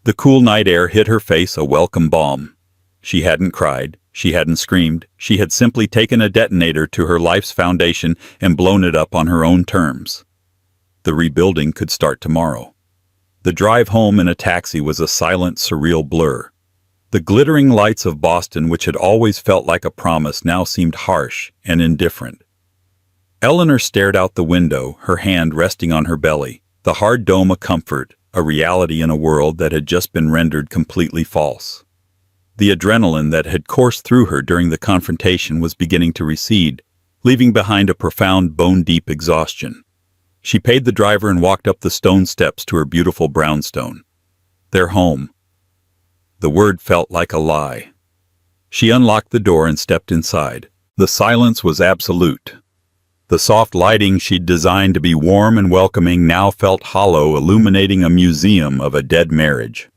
The cool night air hit her face, a welcome balm. She hadn't cried. She hadn't screamed. She had simply taken a detonator to her life's foundation and blown it up on her own terms. The rebuilding could start tomorrow. The drive home in a taxi was a silent, surreal blur. The glittering lights of Boston, which had always felt like a promise, now seemed harsh and indifferent. Eleanor stared out the window, her hand resting on her belly, the hard dome a comfort, a reality in a world that had just been rendered completely false. The adrenaline that had coursed through her during the confrontation was beginning to recede, leaving behind a profound, bone-deep exhaustion. She paid the driver and walked up the stone steps to her beautiful brownstone. Their home. The word felt like a lie. She unlocked the door and stepped inside. The silence was absolute. The soft lighting she'd designed to be warm and welcoming now felt hollow, illuminating a museum of a dead marriage.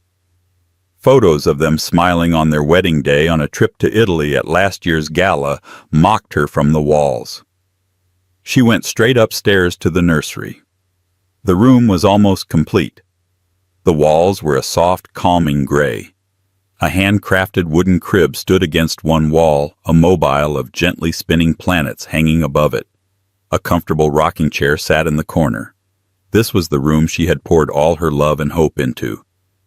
Photos of them smiling on their wedding day on a trip to Italy at last year's gala mocked her from the walls. She went straight upstairs to the nursery. The room was almost complete. The walls were a soft, calming gray. A handcrafted wooden crib stood against one wall, a mobile of gently spinning planets hanging above it. A comfortable rocking chair sat in the corner. This was the room she had poured all her love and hope into.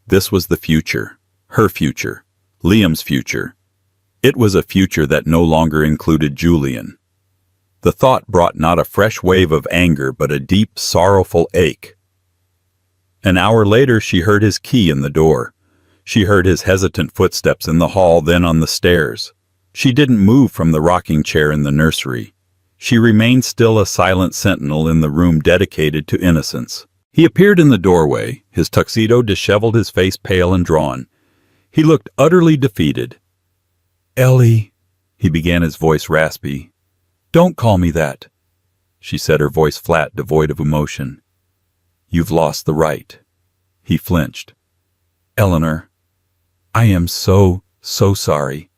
This was the future. Her future. Liam's future. It was a future that no longer included Julian. The thought brought not a fresh wave of anger, but a deep, sorrowful ache. An hour later, she heard his key in the door. She heard his hesitant footsteps in the hall, then on the stairs. She didn't move from the rocking chair in the nursery. She remained still, a silent sentinel in the room dedicated to innocence. He appeared in the doorway, his tuxedo disheveled, his face pale and drawn. He looked utterly defeated. "Ellie," he began, his voice raspy. "Don't call me that," she said, her voice flat, devoid of emotion. "You've lost the right." He flinched. "Eleanor, I am so sorry.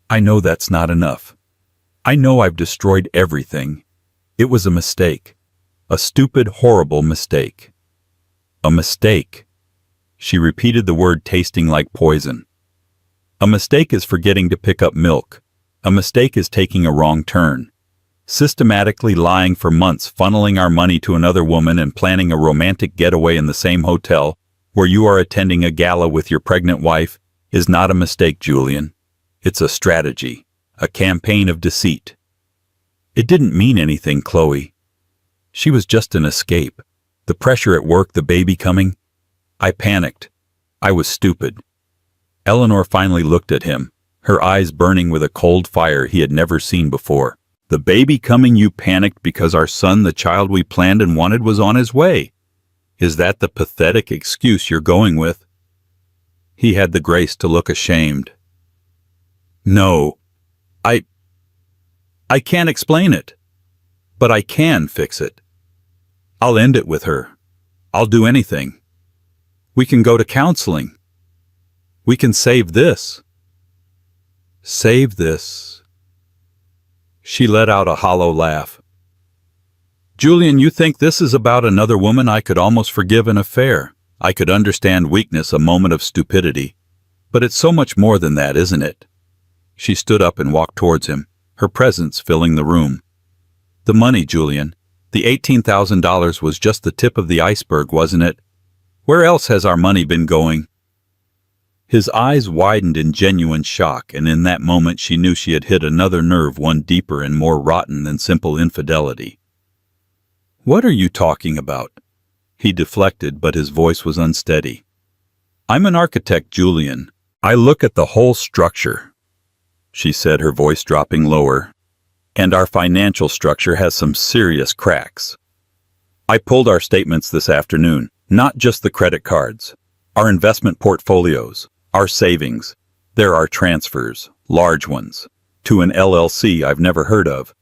I know that's not enough. I know I've destroyed everything. It was a mistake. A stupid, horrible mistake." "A mistake." She repeated the word, tasting like poison. "A mistake is forgetting to pick up milk. A mistake is taking a wrong turn. Systematically lying for months, funneling our money to another woman and planning a romantic getaway in the same hotel where you are attending a gala with your pregnant wife is not a mistake, Julian. It's a strategy. A campaign of deceit." "It didn't mean anything, Chloe. She was just an escape. The pressure at work, the baby coming. I panicked. I was stupid." Eleanor finally looked at him, her eyes burning with a cold fire he had never seen before. "The baby coming, you panicked because our son, the child we planned and wanted, was on his way. Is that the pathetic excuse you're going with?" He had the grace to look ashamed. "No. I can't explain it. But I can fix it. I'll end it with her. I'll do anything. We can go to counseling. We can save this. Save this. She let out a hollow laugh. Julian, you think this is about another woman I could almost forgive an affair. I could understand weakness, a moment of stupidity. But it's so much more than that, isn't it? She stood up and walked towards him, her presence filling the room. The money, Julian. The $18,000 was just the tip of the iceberg, wasn't it? Where else has our money been going? His eyes widened in genuine shock, and in that moment she knew she had hit another nerve, one deeper and more rotten than simple infidelity. What are you talking about? He deflected, but his voice was unsteady. I'm an architect, Julian. I look at the whole structure, she said, her voice dropping lower. And our financial structure has some serious cracks. I pulled our statements this afternoon, not just the credit cards, our investment portfolios, our savings. There are transfers, large ones, to an LLC I've never heard of,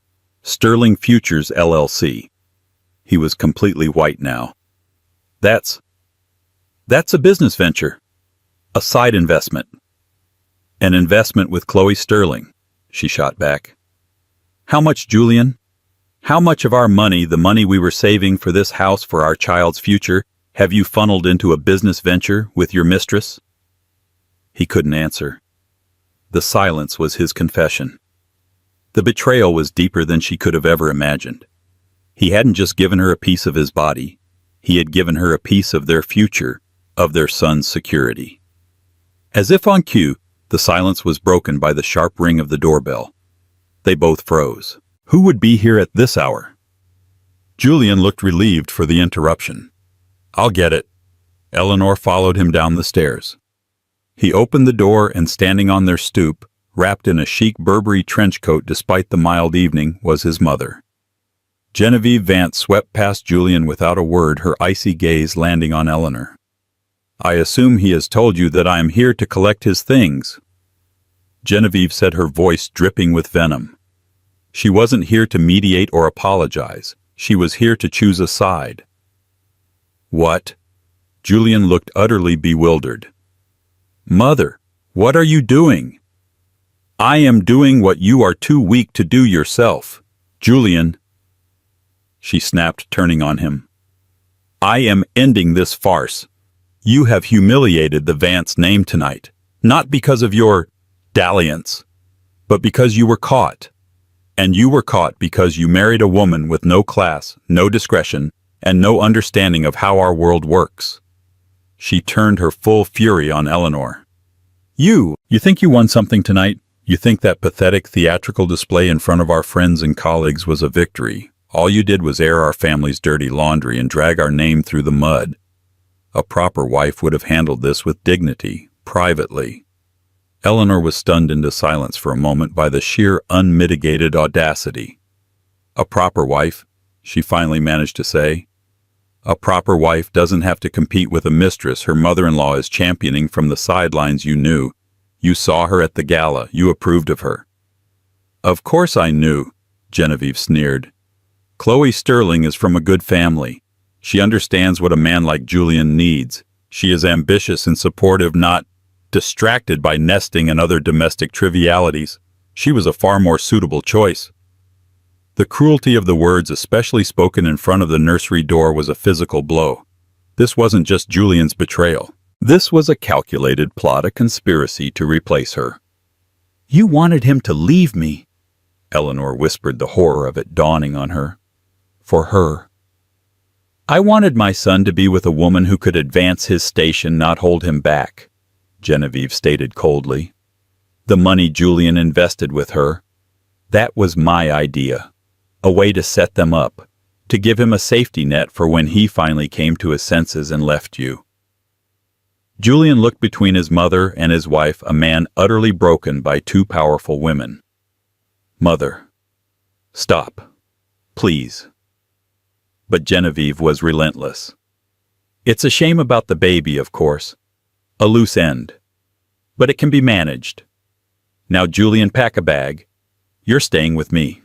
Sterling Futures LLC. He was completely white now. That's a business venture, a side investment. An investment with Chloe Sterling, she shot back. How much, Julian? How much of our money, the money we were saving for this house for our child's future, have you funneled into a business venture with your mistress? He couldn't answer. The silence was his confession. The betrayal was deeper than she could have ever imagined. He hadn't just given her a piece of his body. He had given her a piece of their future, of their son's security. As if on cue, the silence was broken by the sharp ring of the doorbell. They both froze. Who would be here at this hour? Julian looked relieved for the interruption. I'll get it. Eleanor followed him down the stairs. He opened the door, and standing on their stoop, wrapped in a chic Burberry trench coat despite the mild evening, was his mother. Genevieve Vance swept past Julian without a word, her icy gaze landing on Eleanor. I assume he has told you that I am here to collect his things, Genevieve said, her voice dripping with venom. She wasn't here to mediate or apologize. She was here to choose a side. What? Julian looked utterly bewildered. Mother, what are you doing? I am doing what you are too weak to do yourself, Julian, she snapped, turning on him. I am ending this farce. You have humiliated the Vance name tonight, not because of your dalliance, but because you were caught. And you were caught because you married a woman with no class, no discretion, and no understanding of how our world works. She turned her full fury on Eleanor. You think you won something tonight? You think that pathetic theatrical display in front of our friends and colleagues was a victory? All you did was air our family's dirty laundry and drag our name through the mud. A proper wife would have handled this with dignity, privately. Eleanor was stunned into silence for a moment by the sheer, unmitigated audacity. A proper wife, she finally managed to say. A proper wife doesn't have to compete with a mistress her mother-in-law is championing from the sidelines. You knew. You saw her at the gala. You approved of her. Of course I knew, Genevieve sneered. Chloe Sterling is from a good family. She understands what a man like Julian needs. She is ambitious and supportive, not distracted by nesting and other domestic trivialities. She was a far more suitable choice. The cruelty of the words, especially spoken in front of the nursery door, was a physical blow. This wasn't just Julian's betrayal. This was a calculated plot, a conspiracy to replace her. You wanted him to leave me, Eleanor whispered, the horror of it dawning on her. For her. I wanted my son to be with a woman who could advance his station, not hold him back, Genevieve stated coldly. The money Julian invested with her, that was my idea. A way to set them up, to give him a safety net for when he finally came to his senses and left you. Julian looked between his mother and his wife, a man utterly broken by two powerful women. Mother, stop, please. But Genevieve was relentless. It's a shame about the baby, of course. A loose end. But it can be managed. Now, Julian, pack a bag. You're staying with me.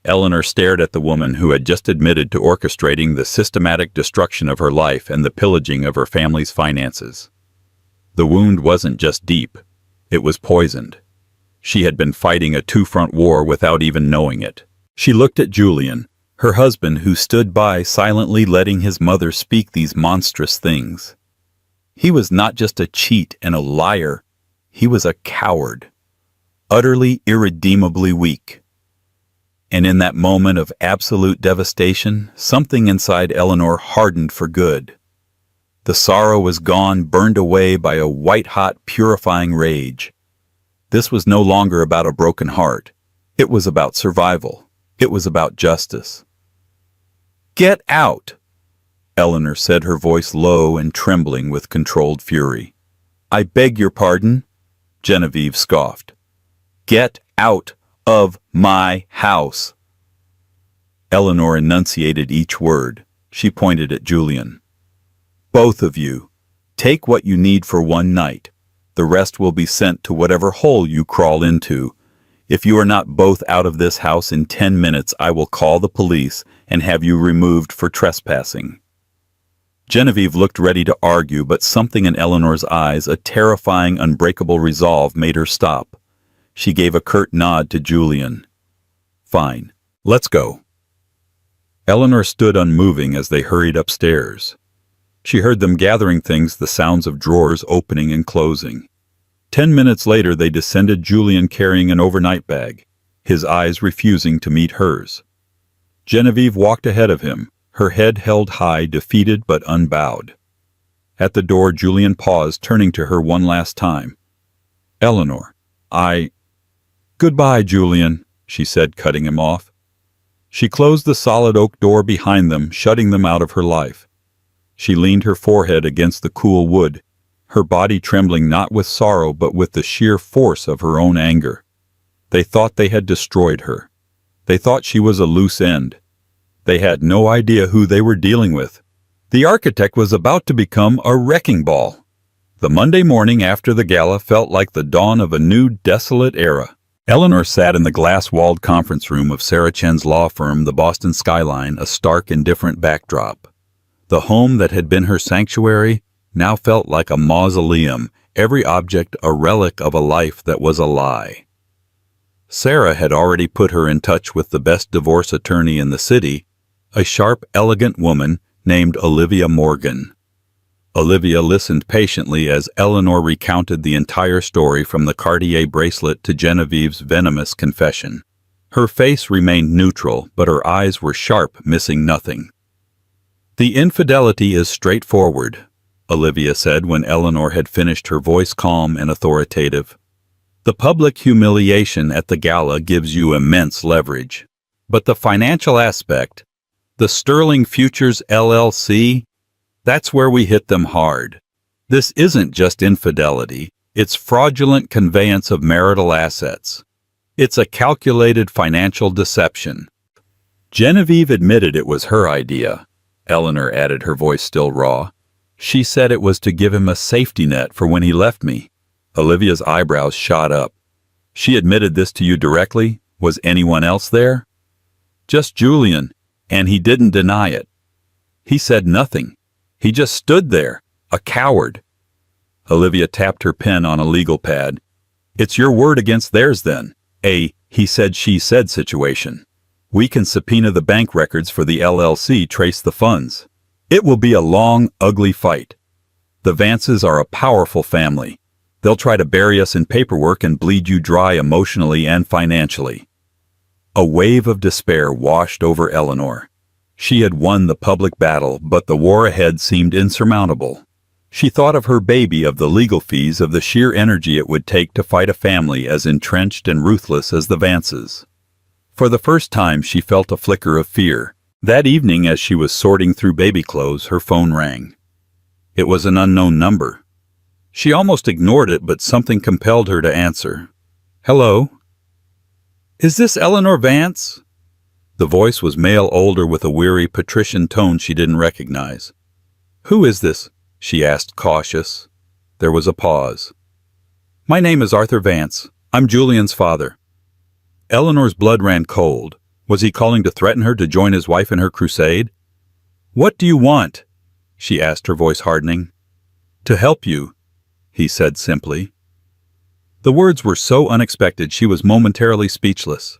Eleanor stared at the woman who had just admitted to orchestrating the systematic destruction of her life and the pillaging of her family's finances. The wound wasn't just deep, it was poisoned. She had been fighting a two-front war without even knowing it. She looked at Julian, her husband, who stood by silently letting his mother speak these monstrous things. He was not just a cheat and a liar, he was a coward, utterly irredeemably weak. And in that moment of absolute devastation, something inside Eleanor hardened for good. The sorrow was gone, burned away by a white-hot, purifying rage. This was no longer about a broken heart. It was about survival. It was about justice. "Get out!" Eleanor said, her voice low and trembling with controlled fury. "I beg your pardon," Genevieve scoffed. "Get out of my house." Eleanor enunciated each word. She pointed at Julian. "Both of you, take what you need for one night. The rest will be sent to whatever hole you crawl into. If you are not both out of this house in 10 minutes, I will call the police and have you removed for trespassing." Genevieve looked ready to argue, but something in Eleanor's eyes, a terrifying, unbreakable resolve, made her stop. She gave a curt nod to Julian. "Fine, let's go." Eleanor stood unmoving as they hurried upstairs. She heard them gathering things, the sounds of drawers opening and closing. 10 minutes later they descended, Julian carrying an overnight bag, his eyes refusing to meet hers. Genevieve walked ahead of him, her head held high, defeated but unbowed. At the door Julian paused, turning to her one last time. "Eleanor, "Goodbye, Julian," she said, cutting him off. She closed the solid oak door behind them, shutting them out of her life. She leaned her forehead against the cool wood, her body trembling not with sorrow but with the sheer force of her own anger. They thought they had destroyed her. They thought she was a loose end. They had no idea who they were dealing with. The architect was about to become a wrecking ball. The Monday morning after the gala felt like the dawn of a new, desolate era. Eleanor sat in the glass-walled conference room of Sarah Chen's law firm, the Boston skyline, a stark and different backdrop. The home that had been her sanctuary now felt like a mausoleum, every object a relic of a life that was a lie. Sarah had already put her in touch with the best divorce attorney in the city, a sharp, elegant woman named Olivia Morgan. Olivia listened patiently as Eleanor recounted the entire story, from the Cartier bracelet to Genevieve's venomous confession. Her face remained neutral, but her eyes were sharp, missing nothing. "The infidelity is straightforward," Olivia said when Eleanor had finished, her voice calm and authoritative. "The public humiliation at the gala gives you immense leverage. But the financial aspect, the Sterling Futures LLC, that's where we hit them hard. This isn't just infidelity, it's fraudulent conveyance of marital assets. It's a calculated financial deception." Genevieve admitted it was her idea. Eleanor added, her voice still raw. "She said it was to give him a safety net for when he left me." Olivia's eyebrows shot up. "She admitted this to you directly? Was anyone else there?" "Just Julian, and he didn't deny it. He said nothing. He just stood there, a coward." Olivia tapped her pen on a legal pad. "It's your word against theirs then. A he said she said situation. We can subpoena the bank records for the LLC, trace the funds. It will be a long, ugly fight. The Vances are a powerful family. They'll try to bury us in paperwork and bleed you dry emotionally and financially." A wave of despair washed over Eleanor. She had won the public battle, but the war ahead seemed insurmountable. She thought of her baby, of the legal fees, of the sheer energy it would take to fight a family as entrenched and ruthless as the Vances. For the first time she felt a flicker of fear. That evening, as she was sorting through baby clothes, her phone rang. It was an unknown number. She almost ignored it, but something compelled her to answer. "Hello? Is this Eleanor Vance?" The voice was male, older, with a weary, patrician tone she didn't recognize. "Who is this?" she asked, cautious. There was a pause. "My name is Arthur Vance. I'm Julian's father." Eleanor's blood ran cold. Was he calling to threaten her to join his wife in her crusade? "What do you want?" she asked, her voice hardening. "To help you," he said simply. The words were so unexpected she was momentarily speechless.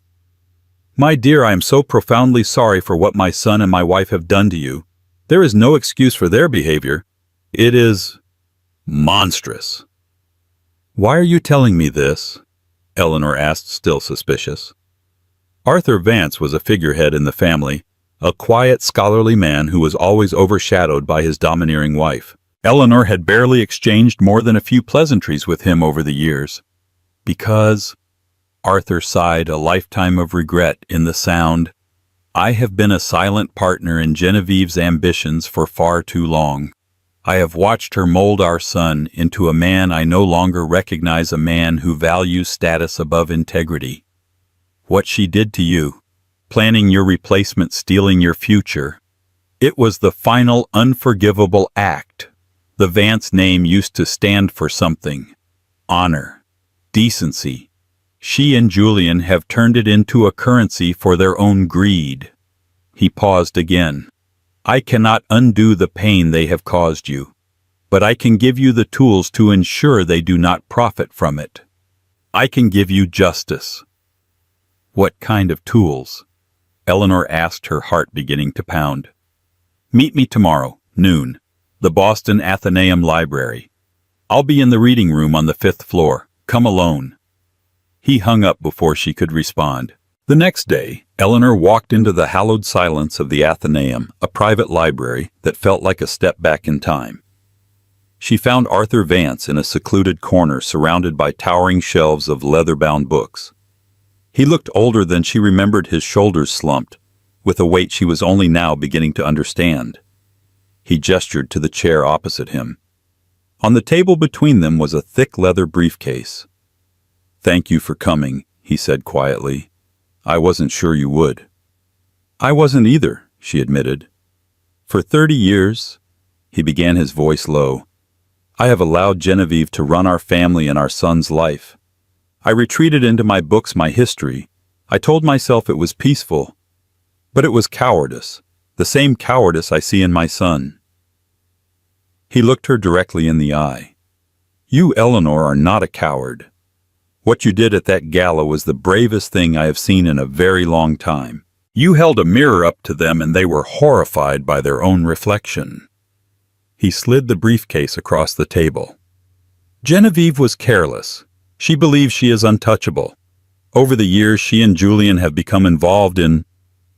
"My dear, I am so profoundly sorry for what my son and my wife have done to you. There is no excuse for their behavior. It is monstrous." "Why are you telling me this?" Eleanor asked, still suspicious. Arthur Vance was a figurehead in the family, a quiet, scholarly man who was always overshadowed by his domineering wife. Eleanor had barely exchanged more than a few pleasantries with him over the years. "Because," Arthur sighed, a lifetime of regret in the sound, "I have been a silent partner in Genevieve's ambitions for far too long. I have watched her mold our son into a man I no longer recognize, a man who values status above integrity. What she did to you, planning your replacement, stealing your future, it was the final unforgivable act. The Vance name used to stand for something. Honor. Decency. She and Julian have turned it into a currency for their own greed." He paused again. "I cannot undo the pain they have caused you, but I can give you the tools to ensure they do not profit from it. I can give you justice." "What kind of tools?" Eleanor asked, her heart beginning to pound. "Meet me tomorrow, noon, the Boston Athenaeum Library. I'll be in the reading room on the 5th floor. Come alone." He hung up before she could respond. The next day, Eleanor walked into the hallowed silence of the Athenaeum, a private library that felt like a step back in time. She found Arthur Vance in a secluded corner surrounded by towering shelves of leather-bound books. He looked older than she remembered, his shoulders slumped, with a weight she was only now beginning to understand. He gestured to the chair opposite him. On the table between them was a thick leather briefcase. "Thank you for coming," he said quietly. "I wasn't sure you would." "I wasn't either," she admitted. "For 30 years, he began, his voice low, "I have allowed Genevieve to run our family and our son's life. I retreated into my books, my history. I told myself it was peaceful. But it was cowardice, the same cowardice I see in my son." He looked her directly in the eye. "You, Eleanor, are not a coward. What you did at that gala was the bravest thing I have seen in a very long time. You held a mirror up to them and they were horrified by their own reflection." He slid the briefcase across the table. "Genevieve was careless. She believes she is untouchable. Over the years, she and Julian have become involved in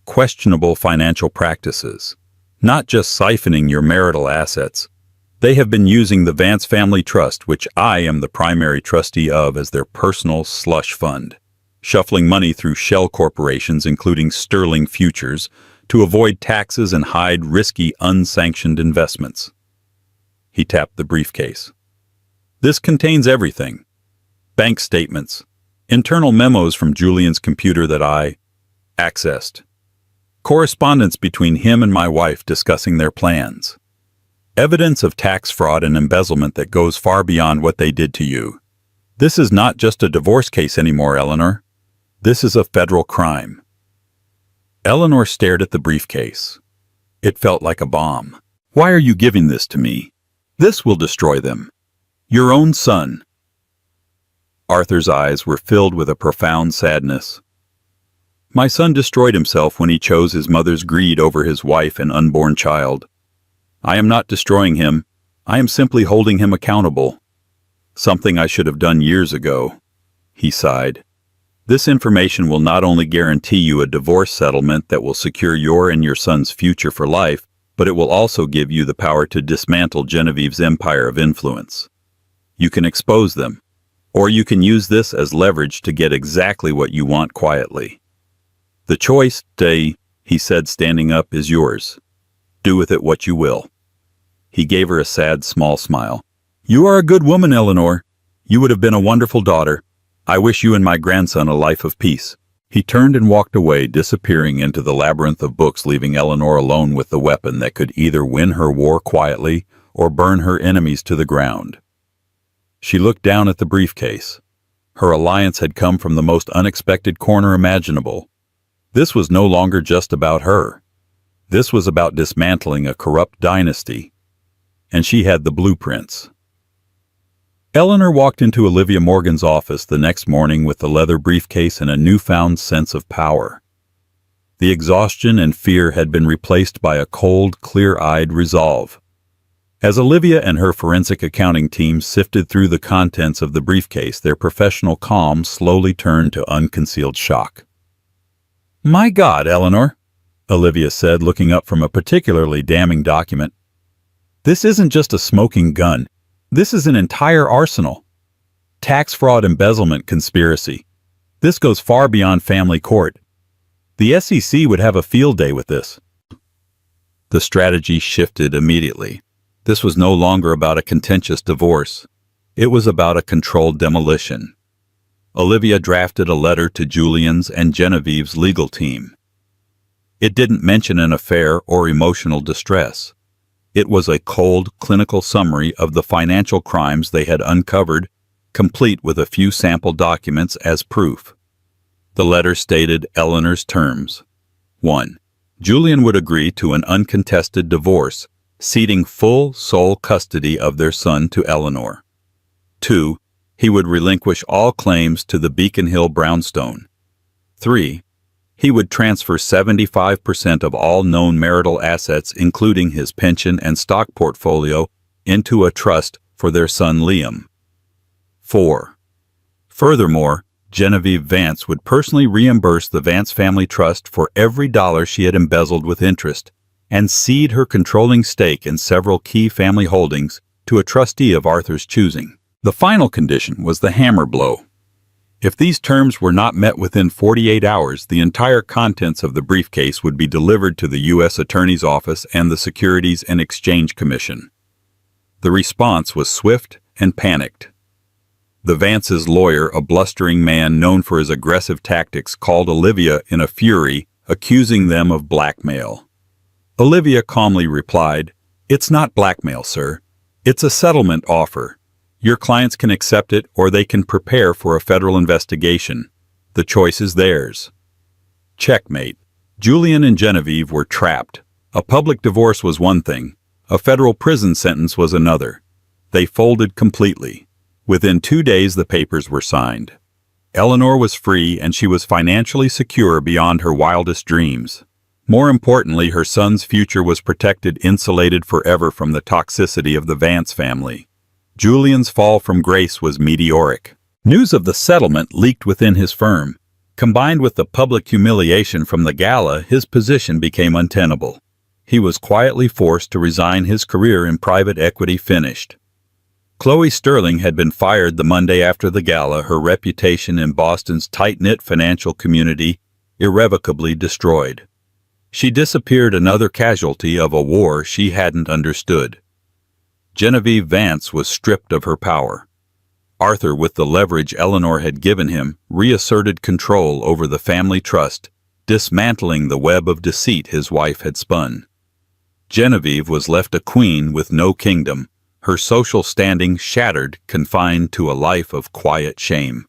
questionable financial practices, not just siphoning your marital assets. They have been using the Vance Family Trust, which I am the primary trustee of, as their personal slush fund, shuffling money through shell corporations, including Sterling Futures, to avoid taxes and hide risky, unsanctioned investments." He tapped the briefcase. "This contains everything. Bank statements, internal memos from Julian's computer that I accessed, correspondence between him and my wife discussing their plans, evidence of tax fraud and embezzlement that goes far beyond what they did to you. This is not just a divorce case anymore, Eleanor. This is a federal crime." Eleanor stared at the briefcase. It felt like a bomb. "Why are you giving this to me? This will destroy them. Your own son." Arthur's eyes were filled with a profound sadness. "My son destroyed himself when he chose his mother's greed over his wife and unborn child. I am not destroying him. I am simply holding him accountable. Something I should have done years ago." He sighed. "This information will not only guarantee you a divorce settlement that will secure your and your son's future for life, but it will also give you the power to dismantle Genevieve's empire of influence. You can expose them, or you can use this as leverage to get exactly what you want quietly. The choice, he said, standing up, is yours. Do with it what you will." He gave her a sad, small smile. "You are a good woman, Eleanor. You would have been a wonderful daughter. I wish you and my grandson a life of peace." He turned and walked away, disappearing into the labyrinth of books, leaving Eleanor alone with the weapon that could either win her war quietly or burn her enemies to the ground. She looked down at the briefcase. Her alliance had come from the most unexpected corner imaginable. This was no longer just about her. This was about dismantling a corrupt dynasty. And she had the blueprints. Eleanor walked into Olivia Morgan's office the next morning with the leather briefcase and a newfound sense of power. The exhaustion and fear had been replaced by a cold, clear-eyed resolve. As Olivia and her forensic accounting team sifted through the contents of the briefcase, their professional calm slowly turned to unconcealed shock. "My God, Eleanor," Olivia said, looking up from a particularly damning document. "This isn't just a smoking gun. This is an entire arsenal. Tax fraud, embezzlement, conspiracy. This goes far beyond family court. The SEC would have a field day with this." The strategy shifted immediately. This was no longer about a contentious divorce. It was about a controlled demolition. Olivia drafted a letter to Julian's and Genevieve's legal team. It didn't mention an affair or emotional distress. It was a cold, clinical summary of the financial crimes they had uncovered, complete with a few sample documents as proof. The letter stated Eleanor's terms. 1. Julian would agree to an uncontested divorce, ceding full sole custody of their son to Eleanor. 2. He would relinquish all claims to the Beacon Hill brownstone. 3. He would transfer 75% of all known marital assets, including his pension and stock portfolio, into a trust for their son Liam. 4. Furthermore, Genevieve Vance would personally reimburse the Vance Family Trust for every dollar she had embezzled with interest, and cede her controlling stake in several key family holdings to a trustee of Arthur's choosing. The final condition was the hammer blow. If these terms were not met within 48 hours, the entire contents of the briefcase would be delivered to the U.S. Attorney's Office and the Securities and Exchange Commission. The response was swift and panicked. The Vance's lawyer, a blustering man known for his aggressive tactics, called Olivia in a fury, accusing them of blackmail. Olivia calmly replied, "It's not blackmail, sir. It's a settlement offer. Your clients can accept it or they can prepare for a federal investigation. The choice is theirs." Checkmate. Julian and Genevieve were trapped. A public divorce was one thing. A federal prison sentence was another. They folded completely. Within 2 days, the papers were signed. Eleanor was free and she was financially secure beyond her wildest dreams. More importantly, her son's future was protected, insulated forever from the toxicity of the Vance family. Julian's fall from grace was meteoric. News of the settlement leaked within his firm. Combined with the public humiliation from the gala, his position became untenable. He was quietly forced to resign. His career in private equity finished. Chloe Sterling had been fired the Monday after the gala, her reputation in Boston's tight-knit financial community irrevocably destroyed. She disappeared, another casualty of a war she hadn't understood. Genevieve Vance was stripped of her power. Arthur, with the leverage Eleanor had given him, reasserted control over the family trust, dismantling the web of deceit his wife had spun. Genevieve was left a queen with no kingdom, her social standing shattered, confined to a life of quiet shame.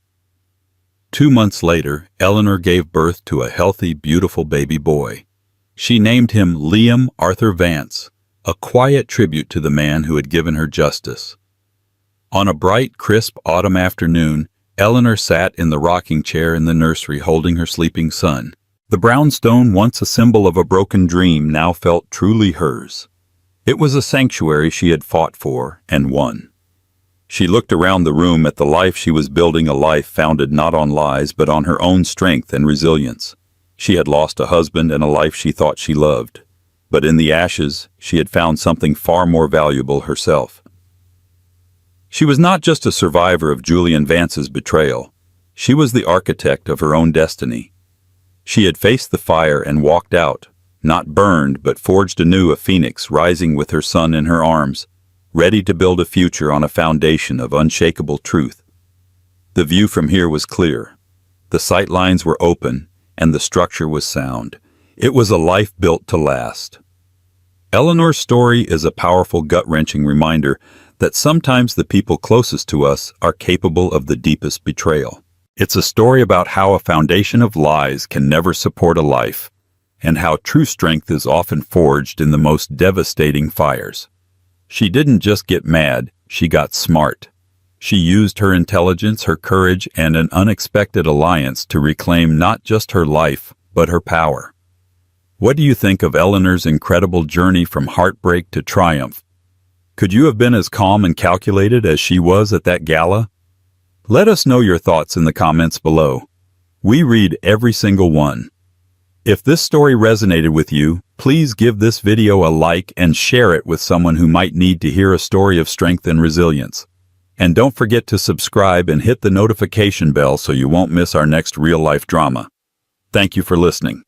2 months later, Eleanor gave birth to a healthy, beautiful baby boy. She named him Liam Arthur Vance, a quiet tribute to the man who had given her justice. On a bright, crisp autumn afternoon, Eleanor sat in the rocking chair in the nursery holding her sleeping son. The brownstone, once a symbol of a broken dream, now felt truly hers. It was a sanctuary she had fought for and won. She looked around the room at the life she was building, a life founded not on lies but on her own strength and resilience. She had lost a husband and a life she thought she loved. But in the ashes, she had found something far more valuable: herself. She was not just a survivor of Julian Vance's betrayal. She was the architect of her own destiny. She had faced the fire and walked out, not burned but forged anew, a phoenix rising with her son in her arms, ready to build a future on a foundation of unshakable truth. The view from here was clear. The sight lines were open, and the structure was sound. It was a life built to last. Eleanor's story is a powerful, gut-wrenching reminder that sometimes the people closest to us are capable of the deepest betrayal. It's a story about how a foundation of lies can never support a life, and how true strength is often forged in the most devastating fires. She didn't just get mad, she got smart. She used her intelligence, her courage, and an unexpected alliance to reclaim not just her life, but her power. What do you think of Eleanor's incredible journey from heartbreak to triumph? Could you have been as calm and calculated as she was at that gala? Let us know your thoughts in the comments below. We read every single one. If this story resonated with you, please give this video a like and share it with someone who might need to hear a story of strength and resilience. And don't forget to subscribe and hit the notification bell so you won't miss our next real-life drama. Thank you for listening.